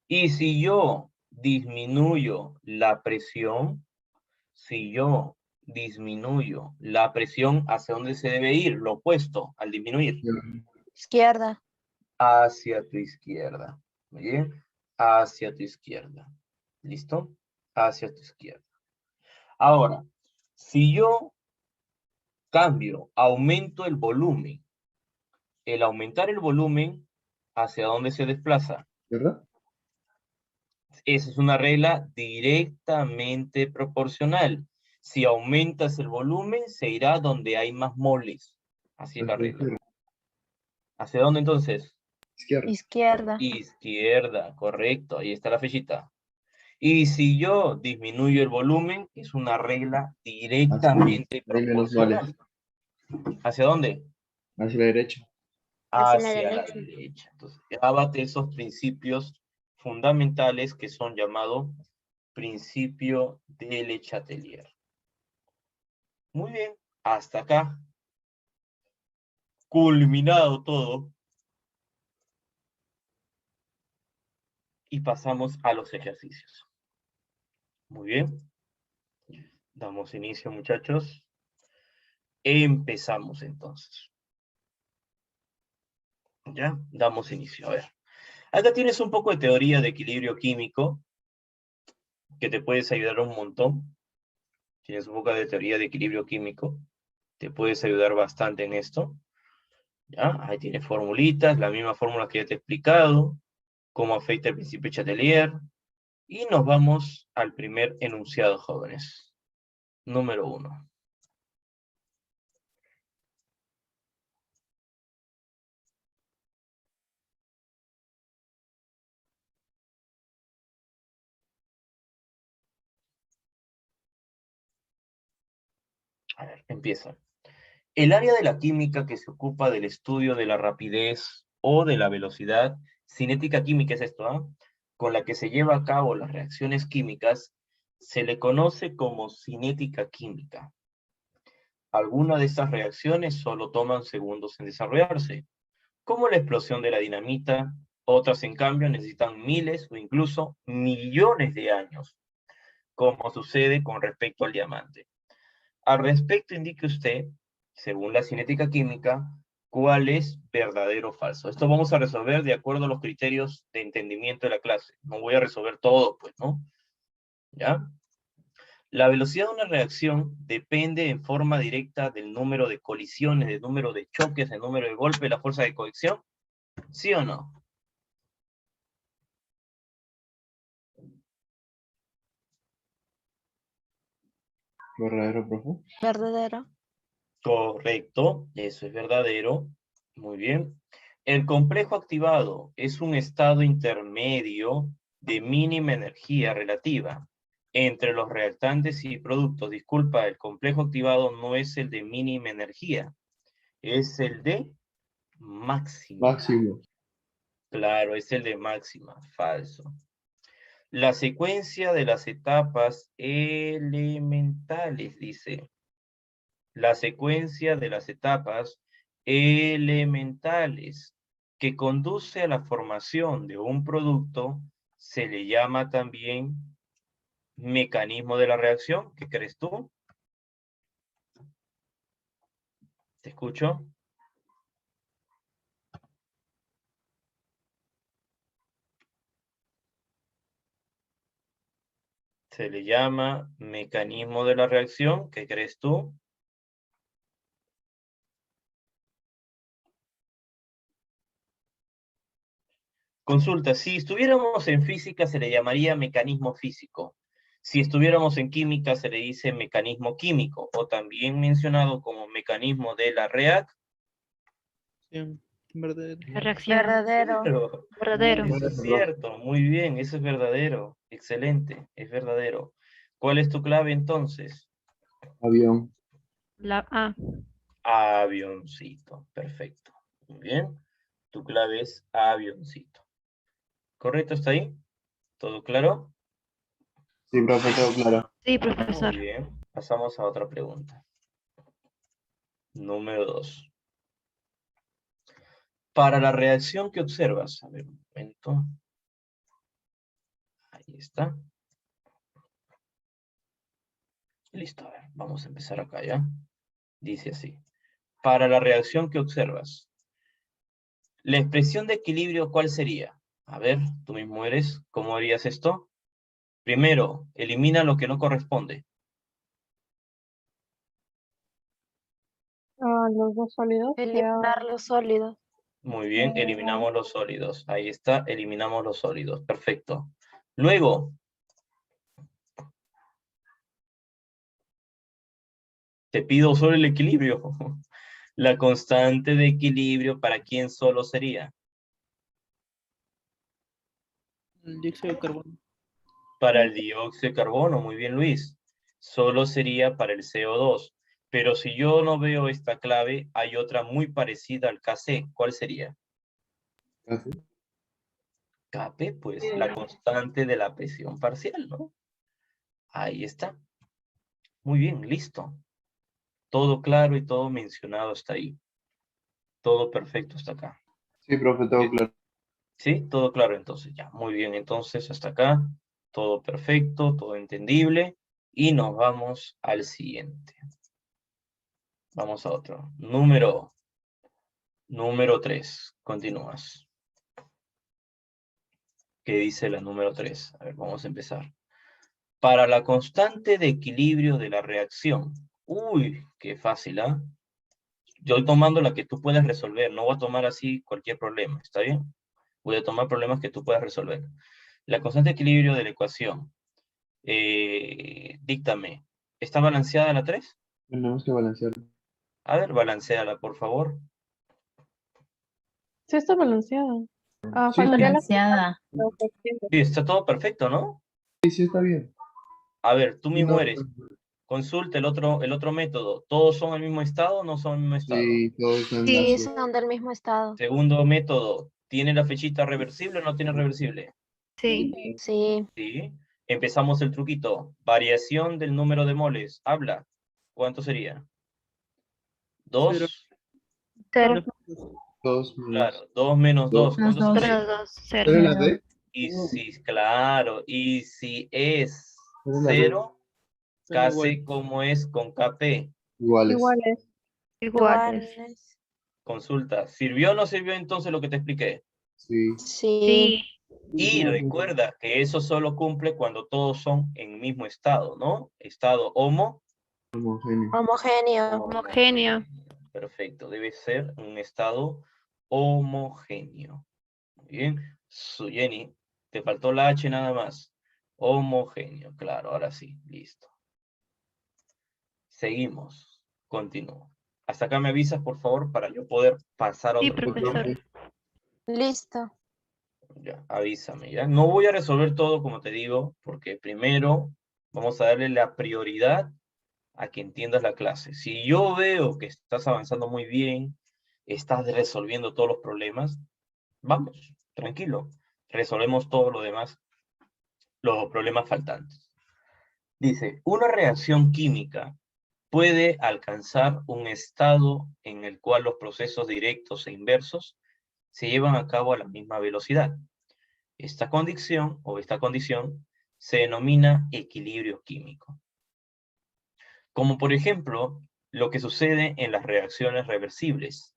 Y si yo disminuyo la presión, si yo disminuyo la presión, ¿hacia dónde se debe ir? Lo opuesto al disminuir. Izquierda. Hacia tu izquierda. Muy bien. Hacia tu izquierda. ¿Listo? Hacia tu izquierda. Ahora, si yo cambio, aumento el volumen, el aumentar el volumen, ¿hacia dónde se desplaza? ¿Izquierda? Esa es una regla directamente proporcional. Si aumentas el volumen, se irá donde hay más moles. Así es la regla. ¿Hacia dónde entonces? Izquierda. Izquierda. Izquierda, correcto. Ahí está la flechita. Y si yo disminuyo el volumen, es una regla directamente Hay menos proporcional. ¿Hacia dónde? Hacia la derecha. Hacia la Hacia la derecha. derecha. Entonces, grábate esos principios fundamentales que son llamados principio de Le Chatelier. Muy bien, hasta acá. Culminado todo. Y pasamos a los ejercicios. Muy bien. Damos inicio, muchachos. Empezamos entonces. ¿Ya? Damos inicio. A ver. Acá tienes un poco de teoría de equilibrio químico que te puedes ayudar un montón. Tienes un poco de teoría de equilibrio químico. Te puedes ayudar bastante en esto. ¿Ya? Ahí tienes formulitas, la misma fórmula que ya te he explicado, cómo afecta el principio de Chatelier. Y nos vamos al primer enunciado, jóvenes. Número 1. A ver, empieza. El área de la química que se ocupa del estudio de la rapidez o de la velocidad, cinética química es esto, ¿ah? Con la que se lleva a cabo las reacciones químicas, se le conoce como cinética química. Algunas de estas reacciones solo toman segundos en desarrollarse, como la explosión de la dinamita. Otras, en cambio, necesitan miles o incluso millones de años, como sucede con respecto al diamante. Al respecto, indique usted, según la cinética química, cuál es verdadero o falso. Esto vamos a resolver de acuerdo a los criterios de entendimiento de la clase. No voy a resolver todo, pues, ¿no? ¿Ya? La velocidad de una reacción depende en forma directa del número de colisiones, del número de choques, del número de golpes, la fuerza de cohesión. ¿Sí o no? ¿Verdadero, profe? Verdadero. Correcto, eso es verdadero. Muy bien. El complejo activado es un estado intermedio de mínima energía relativa entre los reactantes y productos. Disculpa, el complejo activado no es el de mínima energía, es el de máxima. Máximo. Claro, es el de máxima, falso. La secuencia de las etapas elementales, dice. La secuencia de las etapas elementales que conduce a la formación de un producto se le llama también mecanismo de la reacción. ¿Qué crees tú? ¿Te escucho? Se le llama mecanismo de la reacción. ¿Qué crees tú? Consulta, si estuviéramos en física se le llamaría mecanismo físico. Si estuviéramos en química se le dice mecanismo químico, o también mencionado como mecanismo de la reacción. Verdadero. La reacción. Verdadero. Claro, Verdadero. eso es cierto, muy bien, eso es verdadero, excelente, es verdadero. ¿Cuál es tu clave entonces? Avión. La A. Avioncito, perfecto. Muy bien, tu clave es avioncito. ¿Correcto hasta ahí? ¿Todo claro? Sí, profe, todo claro. Sí, Muy profesor. bien, pasamos a otra pregunta. Número 2. Para la reacción que observas, a ver un momento. Ahí está. Listo, a ver, vamos a empezar acá ya. Dice así. Para la reacción que observas, la expresión de equilibrio, ¿cuál sería? A ver, tú mismo eres, ¿cómo harías esto? Primero, elimina lo que no corresponde. Los dos sólidos. Eliminar los sólidos. Muy bien, eliminamos los sólidos. Ahí está, eliminamos los sólidos. Perfecto. Luego, te pido solo el equilibrio. La constante de equilibrio, ¿para quién solo sería? El dióxido de carbono. Para el dióxido de carbono, muy bien, Luis. Solo sería para el CO2. Pero si yo no veo esta clave, hay otra muy parecida al Kc. ¿Cuál sería? Casi. Kp, pues la constante de la presión parcial, ¿no? Ahí está. Muy bien, listo. Todo claro y todo mencionado hasta ahí. Todo perfecto hasta acá. Sí, profe, todo claro. ¿Sí? Todo claro entonces ya. Muy bien, entonces hasta acá. Todo perfecto, todo entendible. Y nos vamos al siguiente. Vamos a otro. Número 3. Continúas. ¿Qué dice la número 3? A ver, vamos a empezar. Para la constante de equilibrio de la reacción. Uy, qué fácil, ¿ah? Yo estoy tomando la que tú puedes resolver. No voy a tomar así cualquier problema, ¿está bien? Voy a tomar problemas que tú puedas resolver. La constante de equilibrio de la ecuación. Díctame. ¿Está balanceada la 3? Tenemos que balancear. A ver, balanceala, por favor. Sí está balanceado. Sí, Faltaría la Balanceada. coeficiente. Sí, está todo perfecto, ¿no? sí, está bien. A ver, tú mismo No, eres. Consulta el otro método. ¿Todos son el mismo estado o no son el mismo estado? sí, todo está en Sí, gaseoso. son del mismo estado. Segundo método. ¿Tiene la flechita reversible o no tiene reversible? Sí. Sí. Sí. Empezamos el truquito. Variación del número de moles. Habla. ¿Cuánto sería? Cero. 2. 0. 2 menos Claro, 2 menos 2. dos. Más ¿Cuánto dos. sale? Menos 2. 0. ¿Cero la Cero. D? Y si, claro, y si es ¿Cero la D? 0, Son igual. casi como es con KP. Iguales. Iguales. Iguales. Iguales. Consulta. ¿Sirvió o no sirvió entonces lo que te expliqué? Sí. Sí. Sí. Y recuerda que eso solo cumple cuando todos son en mismo estado, ¿no? Estado Homogéneo. Homogéneo. Homogéneo. Perfecto, debe ser un estado homogéneo. Muy bien. Jenny, te faltó la H nada más. Homogéneo, claro, ahora sí, listo. Seguimos. Continúo. Hasta acá me avisas, por favor, para yo poder pasar a Sí, otro punto. profesor. Listo. Ya, avísame, ¿ya? No voy a resolver todo, como te digo, porque primero vamos a darle la prioridad a que entiendas la clase. Si yo veo que estás avanzando muy bien, estás resolviendo todos los problemas, vamos, Tranquilo. Resolvemos todo lo demás, los problemas faltantes. Dice, una reacción química puede alcanzar un estado en el cual los procesos directos e inversos se llevan a cabo a la misma velocidad. Esta condición se denomina equilibrio químico. Como por ejemplo, lo que sucede en las reacciones reversibles,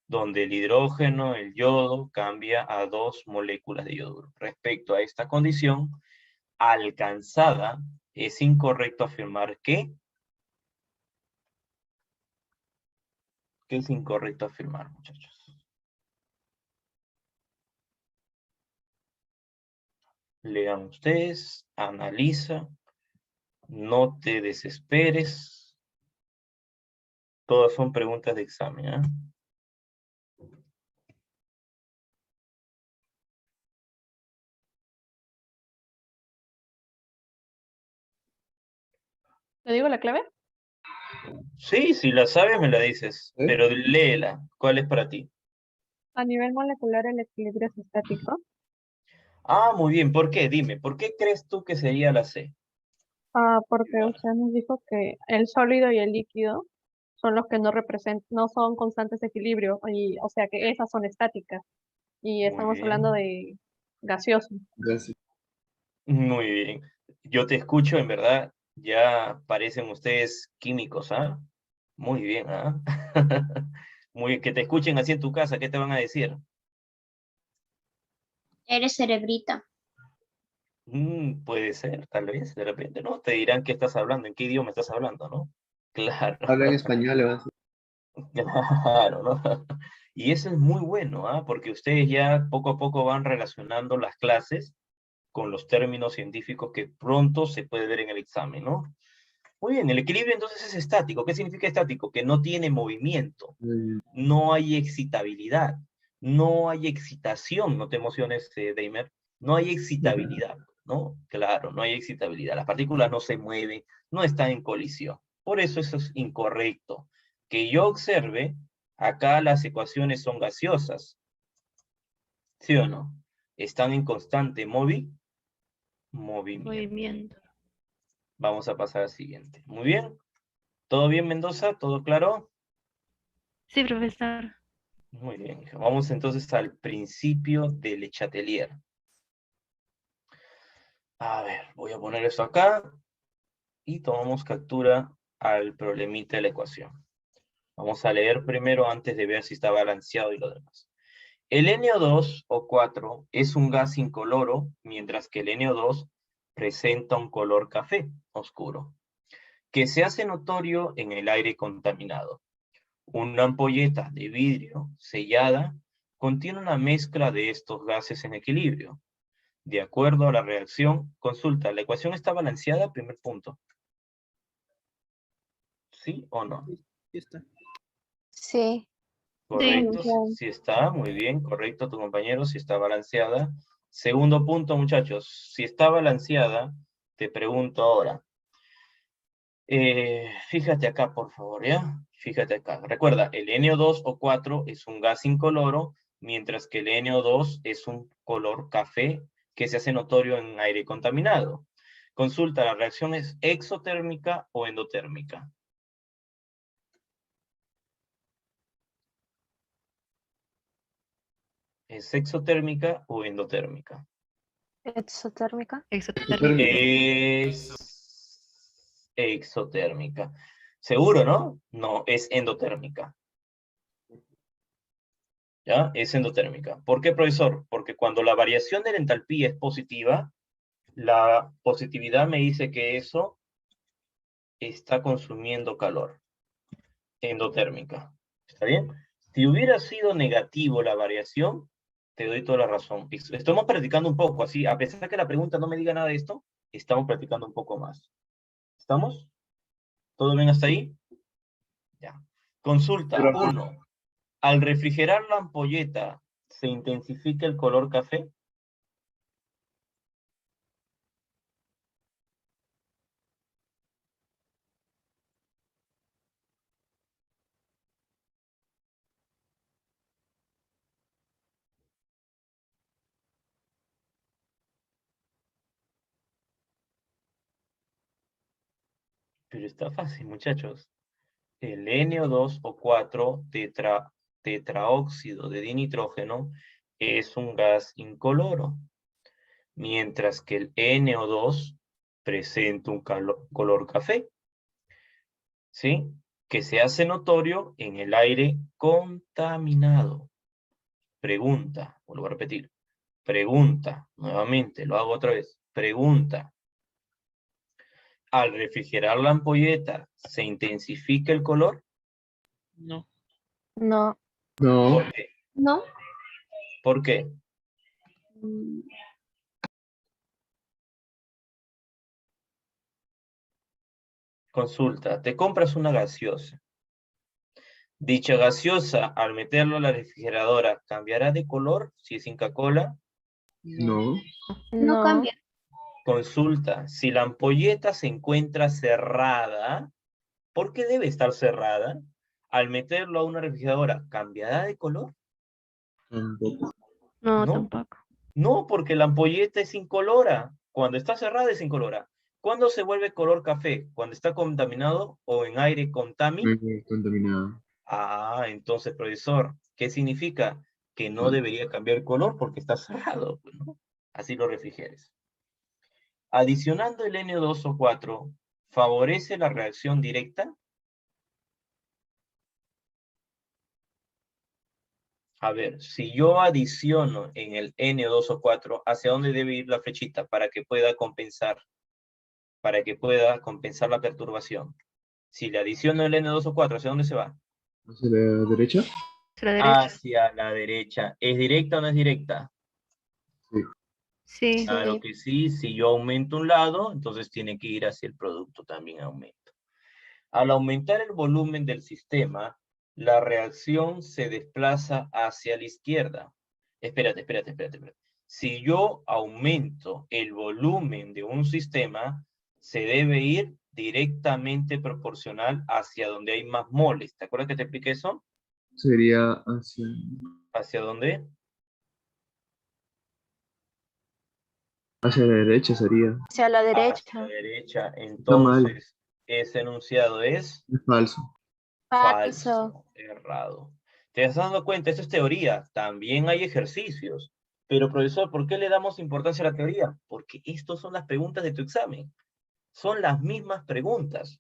donde el hidrógeno, el yodo, cambia a 2 moléculas de yoduro. Respecto a esta condición alcanzada, es incorrecto afirmar que... ¿Qué es incorrecto afirmar, muchachos? Lean ustedes, analiza, no te desesperes. Todas son preguntas de examen, ¿eh? ¿Te digo la clave? Sí, si la sabes me la dices, ¿Eh? pero léela. ¿Cuál es para ti? A nivel molecular el equilibrio es estático. Ah, muy bien. ¿Por qué? Dime, ¿por qué crees tú que sería la C? Porque usted nos dijo que el sólido y el líquido son los que no representan, no son constantes de equilibrio, y, o sea que esas son estáticas. Y Muy estamos hablando bien, de gaseoso. Gracias. muy bien. Yo te escucho, en verdad, ya parecen ustedes químicos, ¿ah? Muy bien, ¿ah? Muy bien, que te escuchen así en tu casa, ¿qué te van a decir? Eres cerebrita. Puede ser, tal vez, de repente, ¿no? Te dirán qué estás hablando, en qué idioma estás hablando, ¿no? Claro, Habla en español, le vas a... claro, ¿no? Y eso es muy bueno, ¿ah? Porque ustedes ya poco a poco van relacionando las clases con los términos científicos que pronto se puede ver en el examen, ¿no? Muy bien, el equilibrio entonces es estático. ¿Qué significa estático? Que no tiene movimiento, no hay excitabilidad, no hay excitación, no te emociones, Deimer, no hay excitabilidad, ¿no? Claro, no hay excitabilidad. Las partículas no se mueven, no están en colisión. Por eso es incorrecto. Que yo observe, acá las ecuaciones son gaseosas, ¿sí o no? Están en constante movimiento. Movimiento. Vamos a pasar al siguiente. Muy bien. ¿Todo bien, Mendoza? ¿Todo claro? Sí, profesor. Muy bien, hija. Vamos entonces al principio del Le Chatelier. A ver, voy a poner esto acá y tomamos captura al problemita de la ecuación. Vamos a leer primero antes de ver si está balanceado y lo demás. El NO2 o 4 es un gas incoloro, mientras que el NO2 presenta un color café oscuro, que se hace notorio en el aire contaminado. Una ampolleta de vidrio sellada contiene una mezcla de estos gases en equilibrio. De acuerdo a la reacción, consulta, ¿la ecuación está balanceada? Primer punto. ¿Sí o no? Sí, sí está. Sí. Correcto, Ya. sí está, muy bien, correcto tu compañero, si está balanceada. Segundo punto, muchachos, si está balanceada, te pregunto ahora. Fíjate acá, por favor, ¿ya? Fíjate acá. Recuerda, el NO2 o 4 es un gas incoloro, mientras que el NO2 es un color café que se hace notorio en aire contaminado. Consulta, ¿la reacción es exotérmica o endotérmica? ¿Es exotérmica o endotérmica? Exotérmica. Exotérmica. Es exotérmica. ¿Seguro, no? No, es endotérmica. ¿Ya? Es endotérmica. ¿Por qué, profesor? Porque cuando la variación de la entalpía es positiva, la positividad me dice que eso está consumiendo calor. Endotérmica. ¿Está bien? Si hubiera sido negativo la variación, te doy toda la razón. Estamos practicando un poco, así, a pesar de que la pregunta no me diga nada de esto, estamos practicando un poco más. ¿Estamos? ¿Todo bien hasta ahí? Ya. Consulta, Profe, 1. Al refrigerar la ampolleta, ¿se intensifica el color café? Pero está fácil, muchachos. El NO2 o 4 tetraóxido de dinitrógeno es un gas incoloro, mientras que el NO2 presenta un color café, ¿sí? Que se hace notorio en el aire contaminado. Pregunta, vuelvo a repetir, pregunta, nuevamente, lo hago otra vez, pregunta. Al refrigerar la ampolleta, ¿se intensifica el color? No. No. No. ¿Por qué? ¿No? ¿Por qué? Mm, Consulta, te compras una gaseosa. Dicha gaseosa, al meterlo a la refrigeradora, ¿cambiará de color si es Inca Kola? No. No No. cambia. Consulta, si la ampolleta se encuentra cerrada, ¿por qué debe estar cerrada? Al meterlo a una refrigeradora, ¿cambiará de color? Tampoco. No, No. tampoco. No, porque la ampolleta es incolora. Cuando está cerrada es incolora. ¿Cuándo se vuelve color café? ¿Cuando está contaminado o en aire contaminado? Contaminado. Ah, entonces, profesor, ¿qué significa? Que no debería cambiar el color porque está cerrado, pues, ¿no? Así lo refrigieres. Adicionando el NO2 o 4, ¿favorece la reacción directa? A ver, si yo adiciono en el NO2 o 4, ¿hacia dónde debe ir la flechita para que pueda compensar? Para que pueda compensar la perturbación. Si le adiciono el N2 o 4, ¿hacia dónde se va? ¿Hacia la derecha? ¿Hacia la derecha? Hacia la derecha. ¿Es directa o no es directa? Sí. Sí. Claro que sí. Si yo aumento un lado, entonces tiene que ir hacia el producto también aumento. Al aumentar el volumen del sistema, la reacción se desplaza hacia la izquierda. Espérate. Si yo aumento el volumen de un sistema, se debe ir directamente proporcional hacia donde hay más moles. ¿Te acuerdas que te expliqué eso? Sería hacia... ¿Hacia dónde? Hacia la derecha sería. Hacia la Hacia derecha. la derecha. Está mal. Entonces, ese enunciado es Es falso. Falso. errado. ¿Te has dado cuenta? Esto es teoría. También hay ejercicios. Pero, profesor, ¿por qué le damos importancia a la teoría? Porque estas son las preguntas de tu examen. Son las mismas preguntas.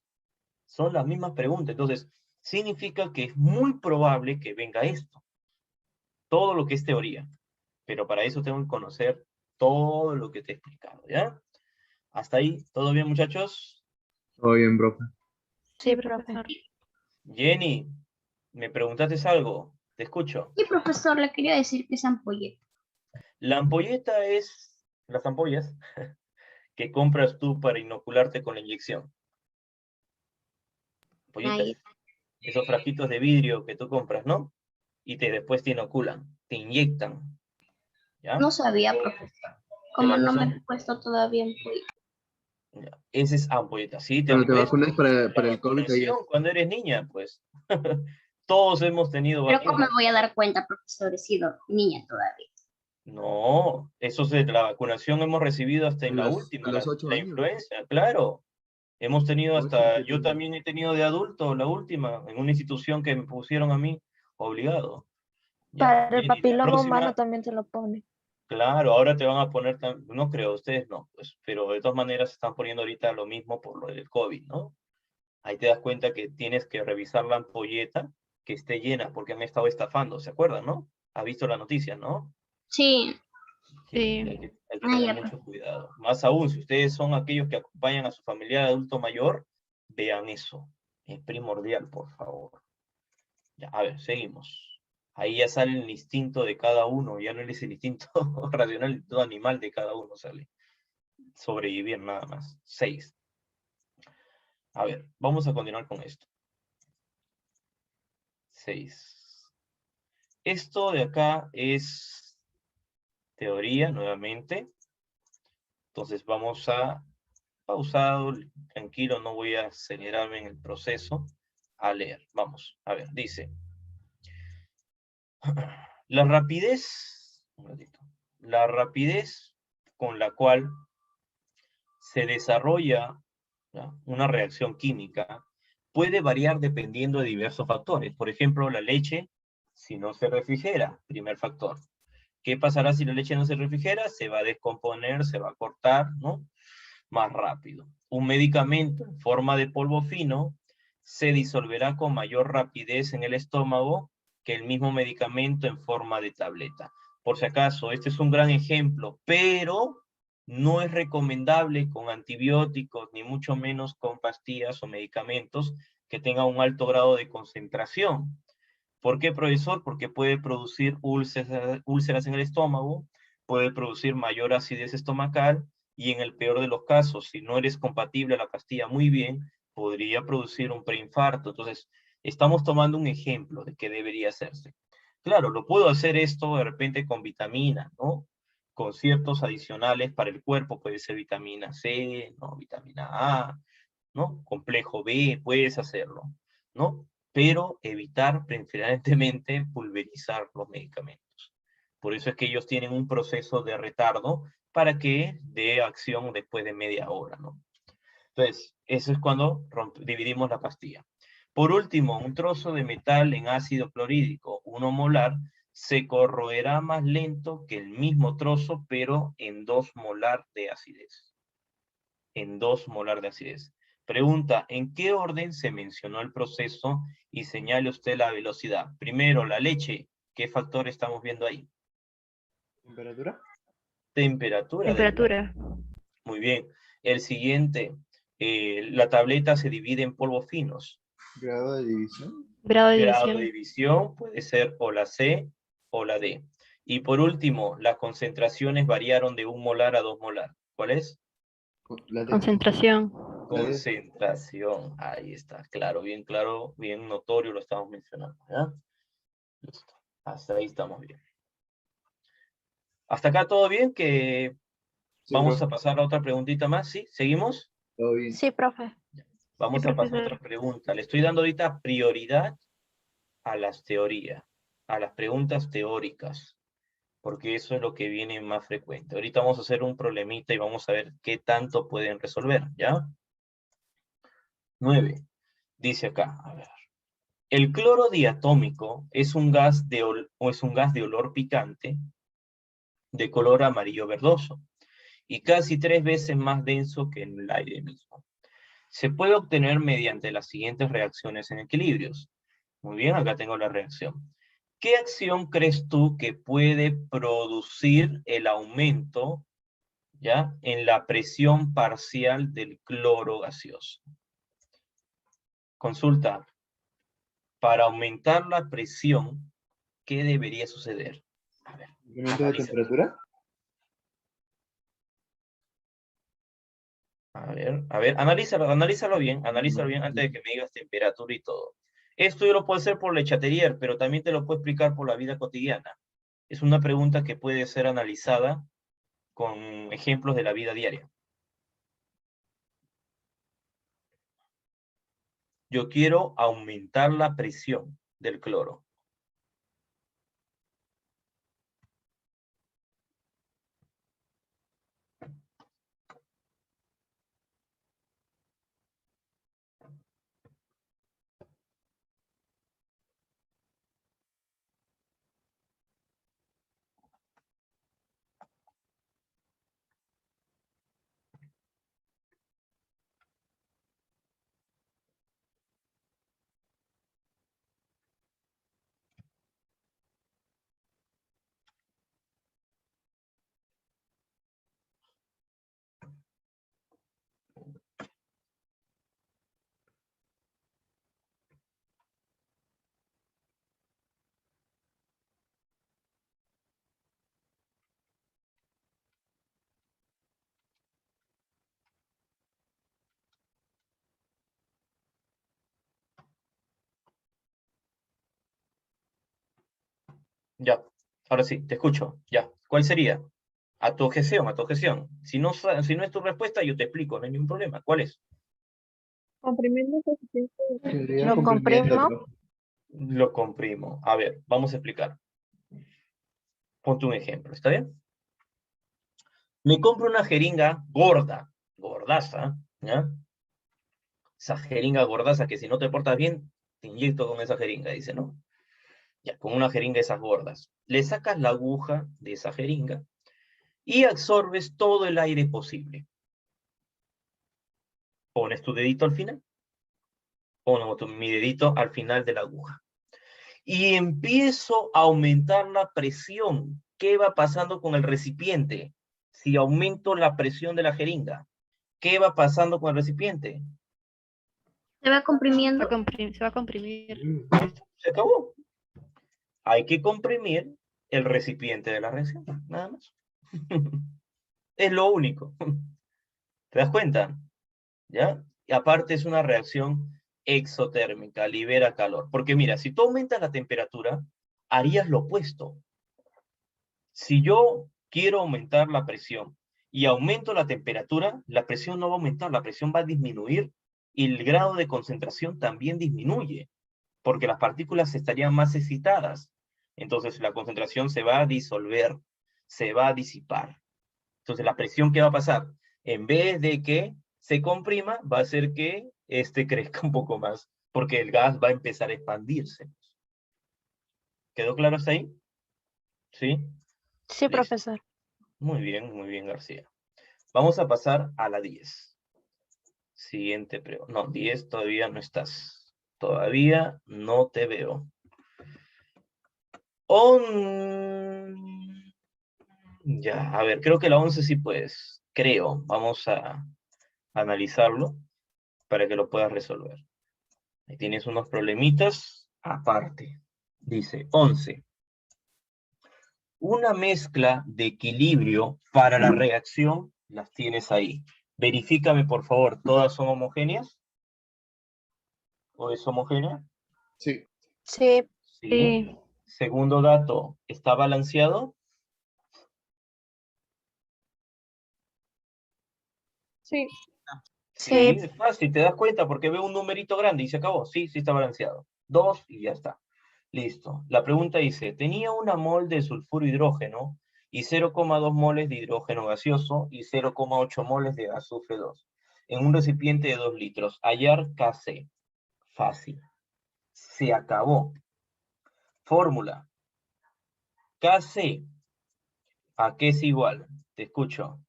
Son las mismas preguntas. Entonces, significa que es muy probable que venga esto. Todo lo que es teoría. Pero para eso tengo que conocer todo lo que te he explicado, ¿ya? Hasta ahí, ¿todo bien, muchachos? Todo bien, profe. Sí, profesor. profe. Jenny, ¿me preguntaste algo? Te escucho. Sí, profesor, le quería decir que es ampolleta. La ampolleta es las ampollas que compras tú para inocularte con la inyección. Ampolletas, Ahí. esos frasquitos de vidrio que tú compras, ¿no? Y después te inoculan, te inyectan, ¿ya? No sabía, profesor. Como Pero no me son- he puesto todavía ampolleta. ya, ese es ampolleta, ¿sí? ¿Te Cuando han te puesto? vacunas para La el COVID ahí es. vacunación cuando eres niña, pues. Todos hemos tenido Pero ¿cómo me vacunas. voy a dar cuenta, profesor? He sido niña todavía. No, eso de la vacunación hemos recibido hasta en la A última, los 8 la años. influenza, claro. Hemos tenido 8 hasta, 7 yo años. también he tenido de adulto, la última, en una institución que me pusieron a mí, obligado. Ya, Para el Jenny, la papiloma humano próxima, también te lo pone. claro, ahora te van a poner, no creo, ustedes no, pues, pero de todas maneras se están poniendo ahorita lo mismo por lo del COVID, ¿no? Ahí te das cuenta que tienes que revisar la ampolleta que esté llena, porque han estado estafando, ¿se acuerdan, no? ¿Ha visto la noticia, no? Sí. Sí, Sí. hay que Ah, tener ya, mucho cuidado. Más aún, si ustedes son aquellos que acompañan a su familiar adulto mayor, vean eso. Es primordial, por favor. Ya, a ver, seguimos. Ahí ya sale el instinto de cada uno, ya no es el instinto racional, el instinto animal de cada uno sale. Sobrevivir nada más. 6. A ver, vamos a continuar con esto. 6. Esto de acá es teoría, nuevamente. Entonces vamos a pausado, tranquilo, no voy a acelerarme en el proceso, a leer. Vamos, a ver, dice. La rapidez, un ratito, la rapidez con la cual se desarrolla ¿ya? Una reacción química puede variar dependiendo de diversos factores. Por ejemplo, la leche, si no se refrigera, primer factor. ¿Qué pasará si la leche no se refrigera? Se va a descomponer, se va a cortar, ¿no? Más rápido. Un medicamento en forma de polvo fino se disolverá con mayor rapidez en el estómago que el mismo medicamento en forma de tableta. Por si acaso, este es un gran ejemplo, pero no es recomendable con antibióticos, ni mucho menos con pastillas o medicamentos que tengan un alto grado de concentración. ¿Por qué, profesor? Porque puede producir úlceras en el estómago, puede producir mayor acidez estomacal, y en el peor de los casos, si no eres compatible a la pastilla muy bien, podría producir un preinfarto. Entonces, estamos tomando un ejemplo de qué debería hacerse. Claro, lo puedo hacer esto de repente con vitamina, ¿no? Con ciertos adicionales para el cuerpo, puede ser vitamina C, ¿no? Vitamina A, ¿no? Complejo B, puedes hacerlo, ¿no? Pero evitar preferentemente pulverizar los medicamentos. Por eso es que ellos tienen un proceso de retardo para que dé acción después de media hora, ¿no? Entonces, eso es cuando dividimos la pastilla. Por último, un trozo de metal en ácido clorhídrico, 1 molar, se corroerá más lento que el mismo trozo, pero en 2 molar de acidez. En 2 molar de acidez. Pregunta, ¿en qué orden se mencionó el proceso? Y señale usted la velocidad. Primero, la leche. ¿Qué factor estamos viendo ahí? ¿Temperatura? Temperatura del metal. Temperatura. Muy bien. El siguiente, la tableta se divide en polvos finos. ¿Grado de división? Grado de Grado de división. división puede ser o la C o la D. Y por último, las concentraciones variaron de 1 molar a 2 molar. ¿Cuál es? La D. Concentración. Concentración. Ahí está, claro, bien notorio lo estamos mencionando. ¿Ya? Listo. Hasta ahí estamos bien. Hasta acá todo bien, que Sí, vamos profe. a pasar a otra preguntita más, ¿sí? ¿Seguimos? Todo bien. Sí, profe. Vamos a pasar a otra profesor. pregunta. Le estoy dando ahorita prioridad a las teorías, a las preguntas teóricas, porque eso es lo que viene más frecuente. Ahorita vamos a hacer un problemita y vamos a ver qué tanto pueden resolver, ¿ya? 9. Dice acá, a ver. El cloro diatómico es un gas de olor picante de color amarillo verdoso y casi 3 veces más denso que en el aire mismo. Se puede obtener mediante las siguientes reacciones en equilibrios. Muy bien, acá tengo la reacción. ¿Qué acción crees tú que puede producir el aumento, ¿ya?, en la presión parcial del cloro gaseoso? Consulta. Para aumentar la presión, ¿qué debería suceder? A ver, ¿Incremento de analiza. temperatura? A ver, analízalo bien antes de que me digas temperatura y todo. Esto yo lo puedo hacer por Le Chatelier, pero también te lo puedo explicar por la vida cotidiana. Es una pregunta que puede ser analizada con ejemplos de la vida diaria. Yo quiero aumentar la presión del cloro. Ya, ahora sí, te escucho. Ya, ¿cuál sería? A tu objeción, a tu objeción. Si no es tu respuesta, yo te explico, no hay ningún problema. ¿Cuál es? Comprimiendo suficiente. Sería ¿Lo comprimiendo, comprimo? profe. Lo comprimo. A ver, vamos a explicar. Ponte un ejemplo, ¿está bien? Me compro una jeringa gorda, gordaza, ¿ya? esa jeringa gordaza que si no te portas bien, te inyecto con esa jeringa, dice, ¿no? Ya, con una jeringa de esas gordas. Le sacas la aguja de esa jeringa y absorbes todo el aire posible. Pones tu dedito al final, mi dedito al final de la aguja. Y empiezo a aumentar la presión. ¿Qué va pasando con el recipiente? Si aumento la presión de la jeringa, ¿qué va pasando con el recipiente? Se va comprimiendo. Se va a comprimir. Se acabó. Hay que comprimir el recipiente de la reacción, nada más. Es lo único. ¿Te das cuenta? ¿Ya? Y aparte es una reacción exotérmica, libera calor. Porque mira, si tú aumentas la temperatura, harías lo opuesto. Si yo quiero aumentar la presión y aumento la temperatura, la presión no va a aumentar, la presión va a disminuir y el grado de concentración también disminuye, porque las partículas estarían más excitadas. Entonces la concentración se va a disolver, se va a disipar. Entonces la presión, ¿qué va a pasar? En vez de que se comprima, va a hacer que crezca un poco más, porque el gas va a empezar a expandirse. ¿Quedó claro hasta ahí? ¿Sí? Sí, Listo. profesor. Muy bien, García. Vamos a pasar a la 10. Siguiente pregunta. No, 10 todavía no estás. Todavía no te veo. Ya, a ver, creo que la 11 sí puedes. Creo. Vamos a analizarlo para que lo puedas resolver. Ahí tienes unos problemitas aparte. Dice 11. Una mezcla de equilibrio para la reacción las tienes ahí. Verifícame, por favor, ¿todas son homogéneas? ¿O es homogénea? Sí. Sí. Sí. Sí. Segundo dato, ¿está balanceado? Sí, Sí, Sí. es fácil, te das cuenta porque veo un numerito grande y se acabó. Sí, sí está balanceado. 2 y ya está. Listo. La pregunta dice, tenía una mol de sulfuro hidrógeno y 0,2 moles de hidrógeno gaseoso y 0,8 moles de azufre 2 en un recipiente de 2 litros. Hallar Kc. Fácil. Se acabó. Fórmula. Kc. ¿A qué es igual? Te escucho.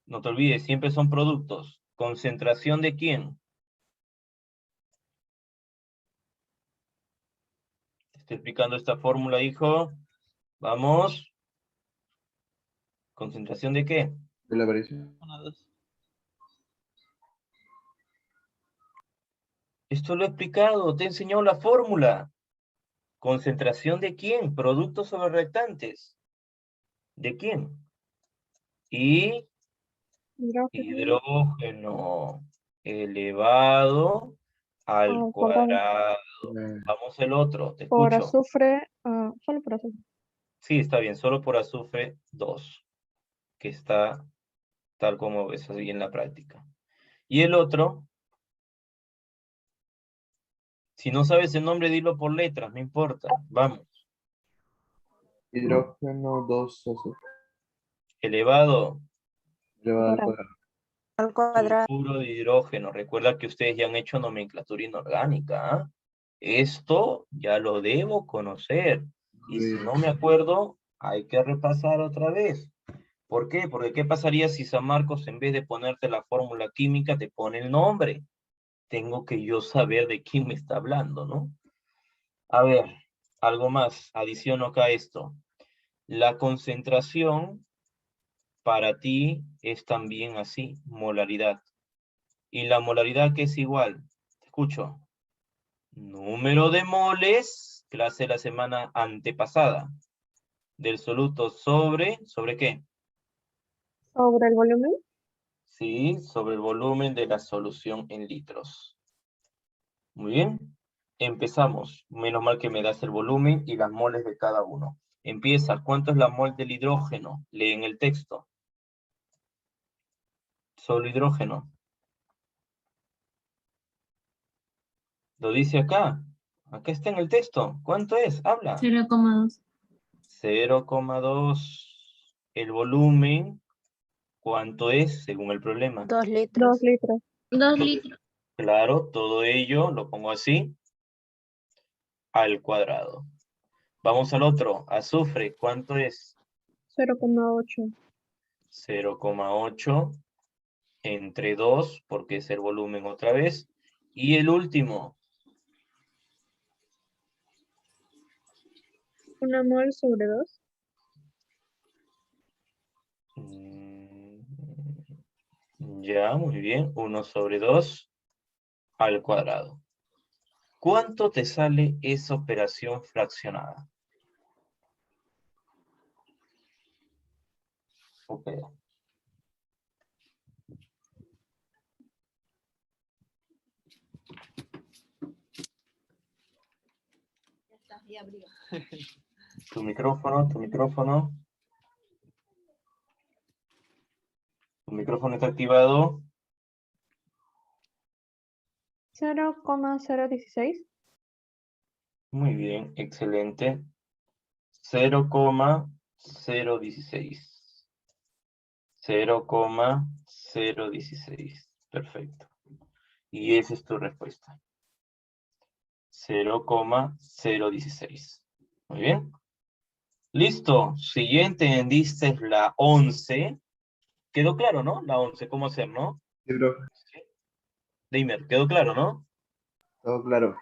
No te olvides, siempre son productos. ¿Concentración de quién? Te estoy explicando esta fórmula, hijo. Vamos. ¿Concentración de qué? De la variación. Esto lo he explicado, te he enseñado la fórmula. ¿Concentración de quién? Productos sobre reactantes. ¿De quién? Y hidrógeno elevado al Cuadrado. cuadrado. Vamos el otro, te Por escucho. azufre, solo por azufre. Sí, está bien, solo por azufre 2, que está tal como ves así en la práctica. Y el otro, si no sabes el nombre, dilo por letras, no importa. Vamos. Hidrógeno 2 azufre. Elevado Elevado al Cuadrado. cuadrado. Al cuadrado. sulfuro de hidrógeno. Recuerda que ustedes ya han hecho nomenclatura inorgánica. ¿Ah? Esto ya lo debo conocer. Y si no me acuerdo, hay que repasar otra vez. ¿Por qué? Porque ¿qué pasaría si San Marcos, en vez de ponerte la fórmula química, te pone el nombre? Tengo que yo saber de quién me está hablando, ¿no? A ver, algo más. Adiciono acá esto. La concentración para ti es también así, molaridad. Y la molaridad que es igual, te escucho, número de moles, clase de la semana antepasada, del soluto ¿sobre qué? Sobre el volumen. Sí, sobre el volumen de la solución en litros. Muy bien, empezamos. Menos mal que me das el volumen y las moles de cada uno. Empieza, ¿cuánto es la mol del hidrógeno? Lee en el texto. Solo hidrógeno. Lo dice acá. Acá está en el texto. ¿Cuánto es? Habla. 0,2. 0,2. El volumen, ¿cuánto es según el problema? 2 litros. 2 litros. 2 litros. Claro, todo ello lo pongo así, al cuadrado. Vamos al otro, azufre, ¿cuánto es? 0,8. 0,8 entre 2, porque es el volumen otra vez. Y el último, 1 mol sobre 2. mm, ya, muy bien, 1 sobre 2 al cuadrado. ¿Cuánto te sale esa operación fraccionada? Ok. Tu micrófono, tu micrófono. Tu micrófono está activado. 0,016. Muy bien, excelente. 0,016. 0,016. Perfecto. Y esa es tu respuesta. 0,016. Muy bien. Listo. Siguiente, entendiste la 11. Quedó claro, ¿no? La 11, ¿cómo hacer, no? Sí, profe. Dimer, quedó claro, ¿no? Todo claro.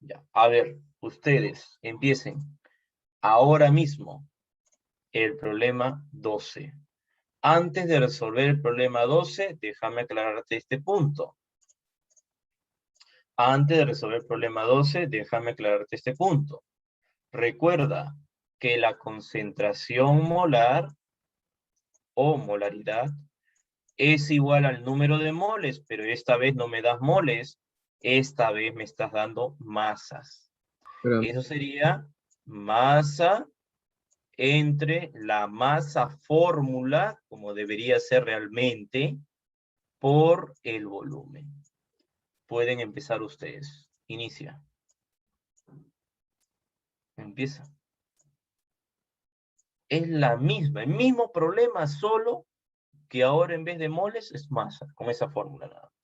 Ya. A ver, ustedes empiecen ahora mismo el problema 12. Antes de resolver el problema 12, déjame aclararte este punto. Antes de resolver el problema 12, déjame aclararte este punto. Recuerda que la concentración molar o molaridad es igual al número de moles, pero esta vez no me das moles, esta vez me estás dando masas. Pero, Eso sería masa entre la masa fórmula, como debería ser realmente, por el volumen. Pueden empezar ustedes. Inicia. Empieza. Es la misma, el mismo problema, solo que ahora en vez de moles es masa, con esa fórmula nada más.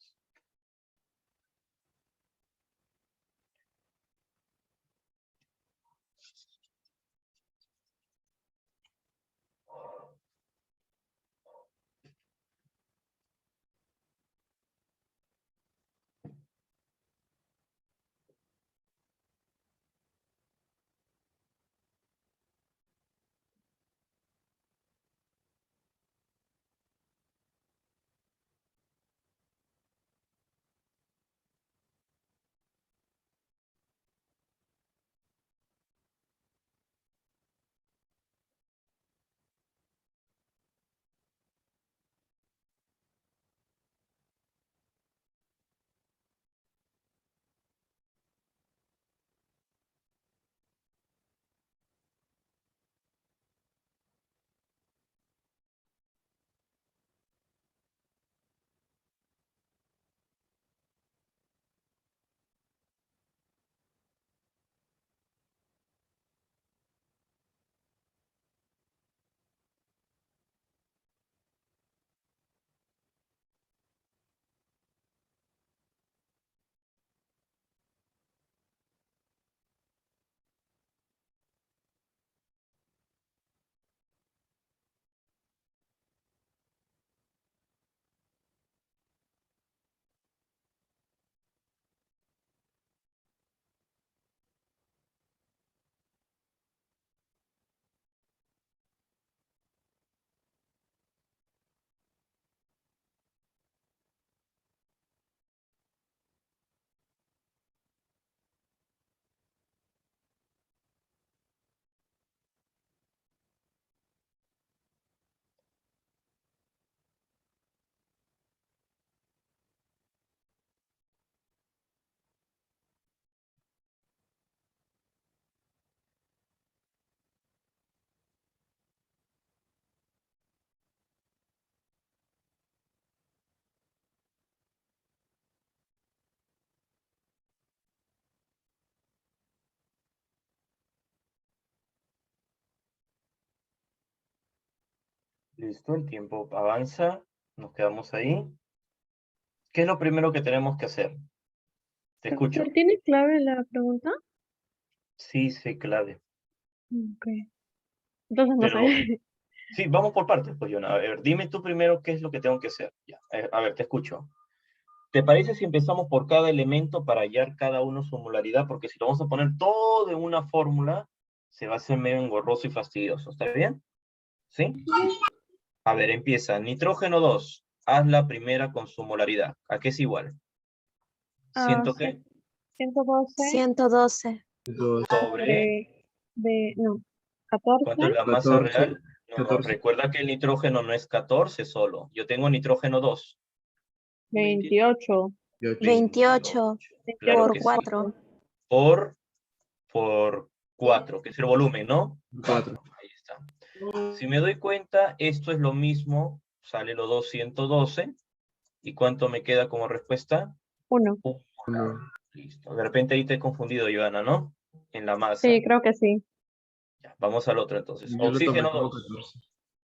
Listo, el tiempo avanza, nos quedamos ahí. ¿Qué es lo primero que tenemos que hacer? Te escucho. Profesor, ¿tiene clave la pregunta? Sí, sí, clave. Ok. Entonces no Pero, sé. sí, vamos por partes, pues, Yona. A ver, dime tú primero qué es lo que tengo que hacer. Ya, a ver, te escucho. ¿Te parece si empezamos por cada elemento para hallar cada uno su molaridad? Porque si lo vamos a poner todo en una fórmula, se va a hacer medio engorroso y fastidioso. ¿Está bien? ¿Sí? A ver, empieza. Nitrógeno 2. Haz la primera con su molaridad. ¿A qué es igual? Ah, ¿Siento qué? 112 112. Sobre. no, 14, ¿Cuánto es la masa 14. real? No, 14. recuerda que el nitrógeno no es 14 solo. Yo tengo nitrógeno 2. 28. 28 Claro por que sí. 4. Por 4, que es el volumen, ¿no? 4. Ahí está. Si me doy cuenta, esto es lo mismo, sale los 212. ¿Y cuánto me queda como respuesta? 1. 1. Listo. De repente ahí te he confundido, Joana, ¿no? En la masa. Sí, creo que sí. Ya, vamos al otro entonces. Yo lo tomé Oxígeno como 2. 14.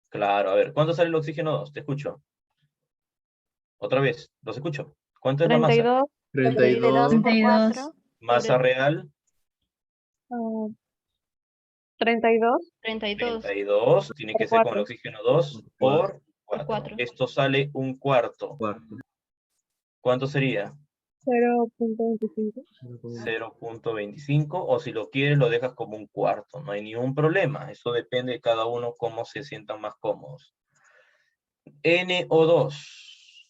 Claro, a ver, ¿cuánto sale el oxígeno 2? Te escucho. Otra vez, los escucho. ¿Cuánto es la masa? 32, 32 por 32. 4. Masa real, 32 32 32. Tiene por que ser con el 4. oxígeno 2 por 4. 4. Esto sale un cuarto. 4. ¿Cuánto sería? 0.25. 0.25, o si lo quieres lo dejas como un cuarto, no hay ningún problema, eso depende de cada uno cómo se sientan más cómodos. NO2,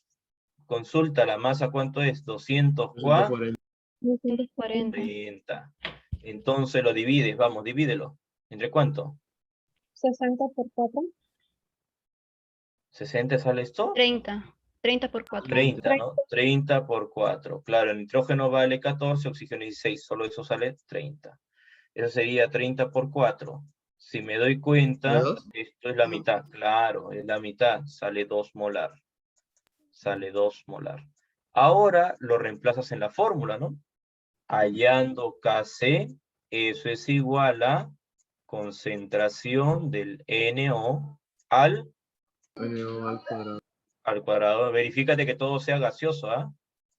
consulta la masa, ¿cuánto es? 240. 240. 240. Entonces lo divides, vamos, divídelo. ¿Entre cuánto? 60 por 4. ¿60 sale esto? 30. 30 por 4. 30, ¿no? 30 por 4. Claro, el nitrógeno vale 14, oxígeno 16, solo eso sale 30. Eso sería 30 por 4. Si me doy cuenta, ¿2? esto es la mitad. Claro, es la mitad. Sale 2 molar. Sale 2 molar. Ahora lo reemplazas en la fórmula, ¿no? Hallando Kc, eso es igual a concentración del NO al Al cuadrado. cuadrado. Verifícate que todo sea gaseoso, ¿ah?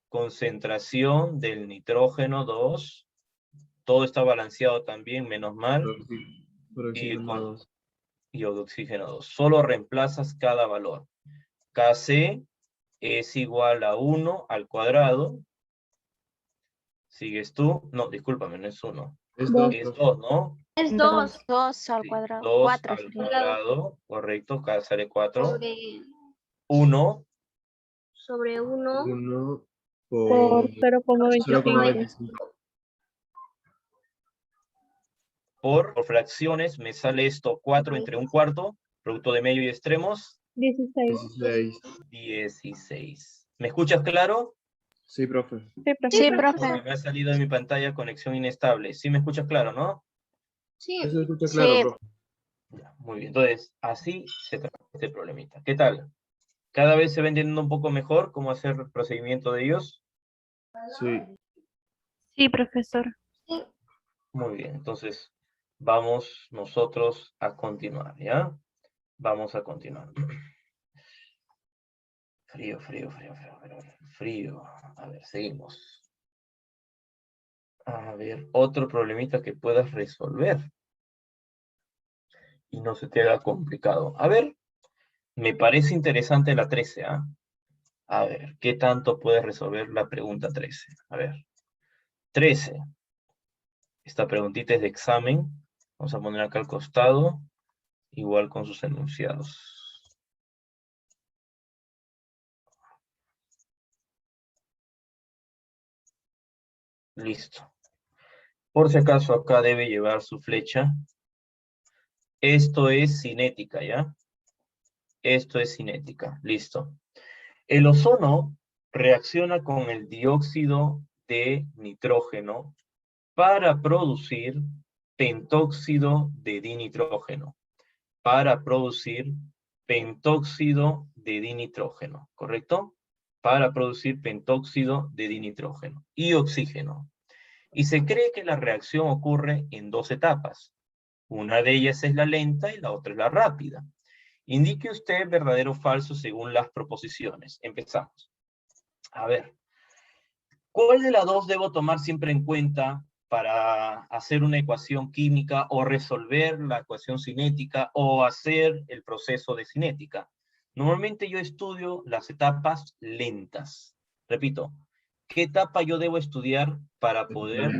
Concentración del nitrógeno 2. Todo está balanceado también, menos mal. Por oxígeno 2. Y oxígeno 2. Solo reemplazas cada valor. Kc es igual a 1 al cuadrado. ¿Sigues tú? No, discúlpame, no es 1. Es 2. Es 2, ¿no? Es 2. 2 al Sí, cuadrado. 2 4 al sería. cuadrado, correcto, acá sale 4. Sobre, 1 sobre 1. 1 Por por 0.25. 0,25. por fracciones, me sale esto 4 entre un cuarto, producto de medio y extremos, 16. 16. 16. ¿Me escuchas claro? Sí, profe. Sí, profe. Sí, Porque profe. me ha salido de mi pantalla conexión inestable. ¿Sí me escuchas claro, no? Sí. Eso escucha claro, Sí. profe. Ya, muy bien. Entonces, así se trata este problemita. ¿Qué tal? ¿Cada vez se va entendiendo un poco mejor cómo hacer el procedimiento de ellos? Sí. Sí, profesor. Muy bien. Entonces, vamos nosotros a continuar, ¿ya? Vamos a continuar. Frío, frío, frío, frío, frío, frío. A ver, seguimos. A ver, otro problemita que puedas resolver y no se te haga complicado. A ver, me parece interesante la 13, ¿ah? A ver, ¿qué tanto puedes resolver la pregunta 13? A ver, 13. Esta preguntita es de examen. Vamos a poner acá al costado, igual con sus enunciados. Listo. Por si acaso acá debe llevar su flecha. Esto es cinética, ¿ya? Esto es cinética. Listo. El ozono reacciona con el dióxido de nitrógeno para producir pentóxido de dinitrógeno. Para producir pentóxido de dinitrógeno, ¿correcto? Para producir pentóxido de dinitrógeno y oxígeno. Y se cree que la reacción ocurre en 2 etapas. Una de ellas es la lenta y la otra es la rápida. Indique usted verdadero o falso según las proposiciones. Empezamos. A ver, ¿cuál de las dos debo tomar siempre en cuenta para hacer una ecuación química o resolver la ecuación cinética o hacer el proceso de cinética? Normalmente yo estudio las etapas lentas. Repito, ¿qué etapa yo debo estudiar para poder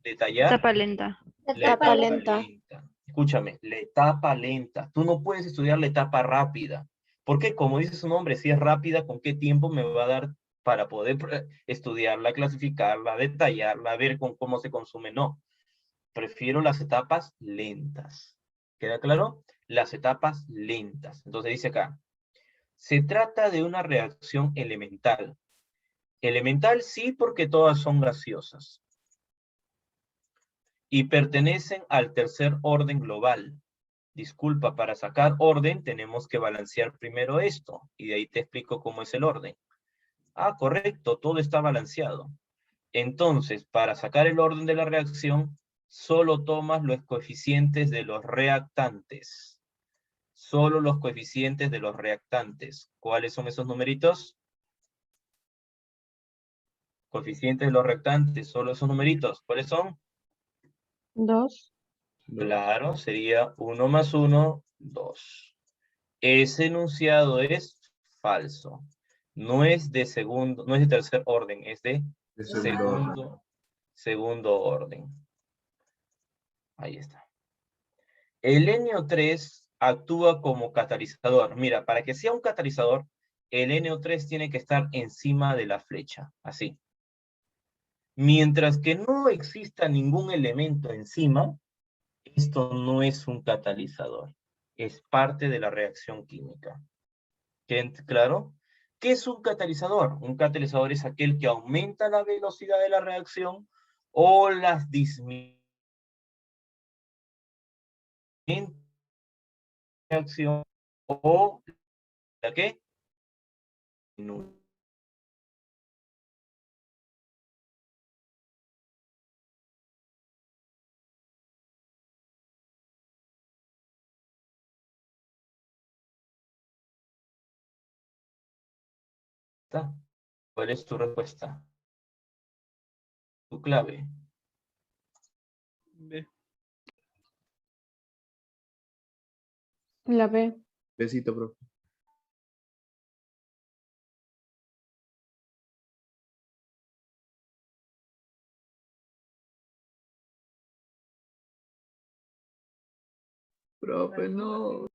detallar? Etapa lenta. La Etapa lenta. Escúchame, la etapa lenta. Tú no puedes estudiar la etapa rápida. Porque, como dice su nombre, si es rápida, ¿con qué tiempo me va a dar para poder estudiarla, clasificarla, detallarla, ver cómo se consume? No. Prefiero las etapas lentas. ¿Queda claro? Las etapas lentas. Entonces dice acá, se trata de una reacción elemental. Elemental sí, porque todas son gaseosas. Y pertenecen al tercer orden global. Disculpa, para sacar orden tenemos que balancear primero esto, y de ahí te explico cómo es el orden. Ah, correcto, todo está balanceado. Entonces, para sacar el orden de la reacción, solo tomas los coeficientes de los reactantes. Solo los coeficientes de los reactantes. ¿Cuáles son esos numeritos? Coeficientes de los reactantes, solo esos numeritos. ¿Cuáles son? 2. Claro, sería 1 más 1, 2. Ese enunciado es falso. No es de segundo, no es de tercer orden, es de segundo orden. Ahí está. El NO3 actúa como catalizador. Mira, para que sea un catalizador, el NO3 tiene que estar encima de la flecha, así. Mientras que no exista ningún elemento encima, esto no es un catalizador. Es parte de la reacción química. ¿Claro? ¿Qué es un catalizador? Un catalizador es aquel que aumenta la velocidad de la reacción o las disminuye en la reacción o la que disminuye. ¿Cuál es tu respuesta? Tu clave. B. La B. Besito, profe. Profe, no.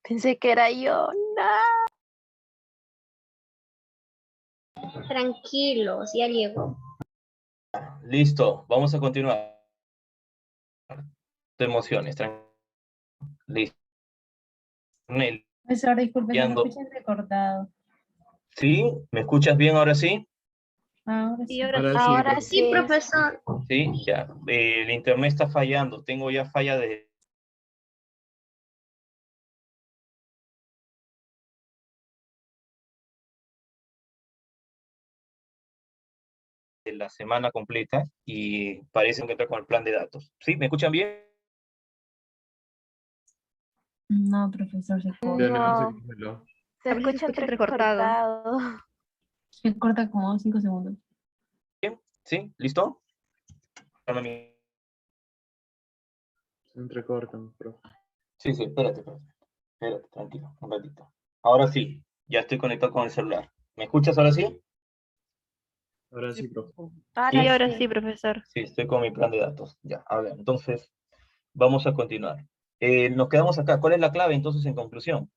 Pensé que era yo. No. Tranquilos, ya llegó. Listo, vamos a continuar. Te emociones, listo. Nel, Profesor, disculpe, se me ando. escucha entrecortado. ¿Sí? ¿Me escuchas bien ahora sí? Ahora Sí, sí. ahora Ahora sí. sí, Ahora profe. Sí, sí. profesor. Sí, ya. El internet está fallando. Tengo ya falla de la semana completa y parece que está con el plan de datos. ¿Sí? ¿Me escuchan bien? No, profesor, se corta. Ya no se No, congeló. se A veces escucha escucha entrecortado. entrecortado. Se corta como 5 segundos. ¿Bien? ¿Sí? ¿Listo? Se entrecortan, profe. Sí, sí, espérate, tranquilo, un ratito. Ahora sí, ya estoy conectado con el celular. ¿Me escuchas ahora sí? Ahora sí, profe. Sí, Ahora ahora sí. sí, profesor. Sí, estoy con mi plan de datos. Ya, a ver, entonces, vamos a continuar. Nos quedamos acá. ¿Cuál es la clave entonces en conclusión?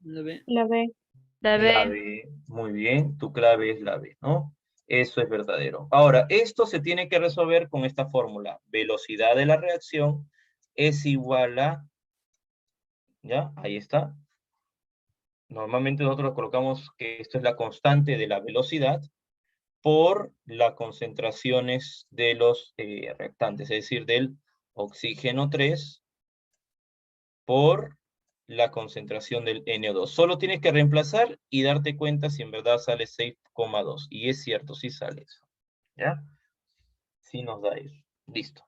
La B. La B. La La B. B. Muy bien, tu clave es la B, ¿no? Eso es verdadero. Ahora, esto se tiene que resolver con esta fórmula. Velocidad de la reacción es igual a, ¿ya? Ahí está. Normalmente nosotros colocamos que esto es la constante de la velocidad por las concentraciones de los reactantes, es decir, del oxígeno 3 por la concentración del NO2. Solo tienes que reemplazar y darte cuenta si en verdad sale 6,2. Y es cierto, sí sale eso. ¿Ya? Sí nos da eso. Listo.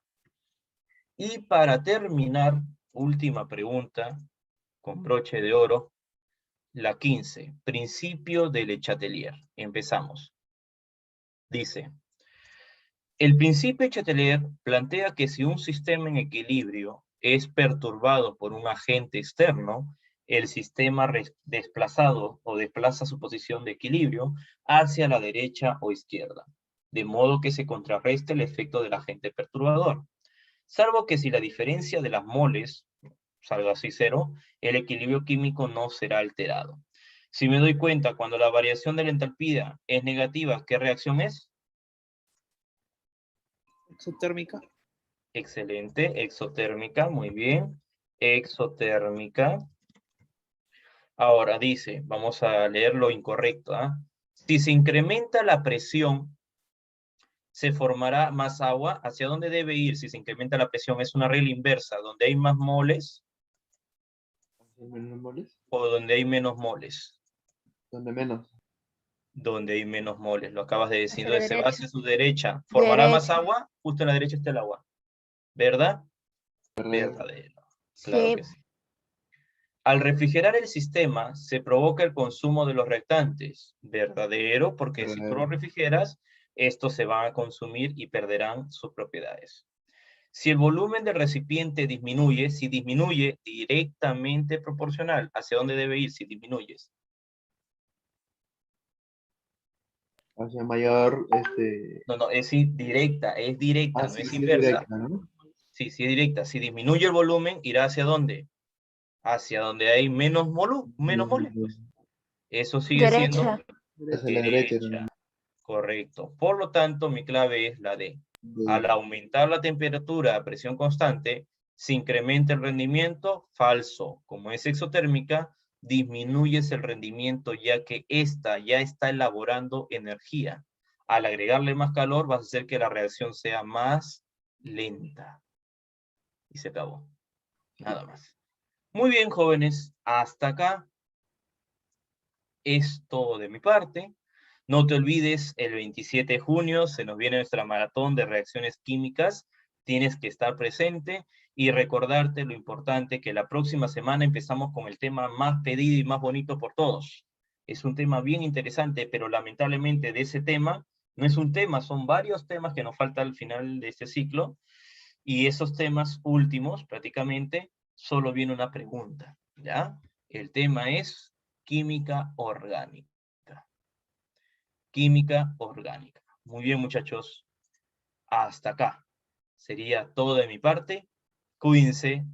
Y para terminar, última pregunta, con broche de oro. La 15, principio de Le Chatelier. Empezamos. Dice, el principio de Chatelier plantea que si un sistema en equilibrio es perturbado por un agente externo, el sistema desplazado o desplaza su posición de equilibrio hacia la derecha o izquierda, de modo que se contrarreste el efecto del agente perturbador. Salvo que si la diferencia de las moles salga así 0, el equilibrio químico no será alterado. Si me doy cuenta, cuando la variación de la entalpía es negativa, ¿qué reacción es? Exotérmica. Excelente, exotérmica, muy bien. Exotérmica. Ahora dice, vamos a leer lo incorrecto, ¿ah? Si se incrementa la presión, se formará más agua. ¿Hacia dónde debe ir si se incrementa la presión? Es una regla inversa, donde hay más moles ¿Menos moles? o donde hay menos moles. ¿Dónde menos? Donde hay menos moles, lo acabas de decir, Hacia la donde se va derecha. hacia su derecha. ¿Formará más Derecha. agua? Justo a la derecha está el agua. ¿Verdad? Verdadero. Verdadero. Claro Sí. que sí. Al refrigerar el sistema, se provoca el consumo de los reactantes. Verdadero, porque si tú Verdadero. lo refrigeras, estos se van a consumir y perderán sus propiedades. Si el volumen del recipiente disminuye, si disminuye directamente proporcional, ¿hacia dónde debe ir si disminuyes? Hacia mayor, No, es directa, no sí, es sí, inversa. directa, ¿no? Sí, sí es directa. Si disminuye el volumen, irá ¿hacia dónde? Hacia donde hay menos moles, pues. Eso sigue siendo Derecha. Hacia la derecha derecha. también. Correcto. Por lo tanto, mi clave es la D. Al De- aumentar la temperatura a presión constante, se incrementa el rendimiento. Falso. Como es exotérmica, disminuyes el rendimiento ya que ésta ya está elaborando energía. Al agregarle más calor, vas a hacer que la reacción sea más lenta. Y se acabó. Nada más. Muy bien, jóvenes. Hasta acá es todo de mi parte. No te olvides, el 27 de junio se nos viene nuestra maratón de reacciones químicas. Tienes que estar presente y recordarte lo importante que la próxima semana empezamos con el tema más pedido y más bonito por todos. Es un tema bien interesante, pero lamentablemente de ese tema, no es un tema, son varios temas que nos falta al final de este ciclo. Y esos temas últimos, prácticamente, solo viene una pregunta, ¿ya? El tema es química orgánica. Química orgánica. Muy bien, muchachos. Hasta acá. Sería todo de mi parte. Cuídense.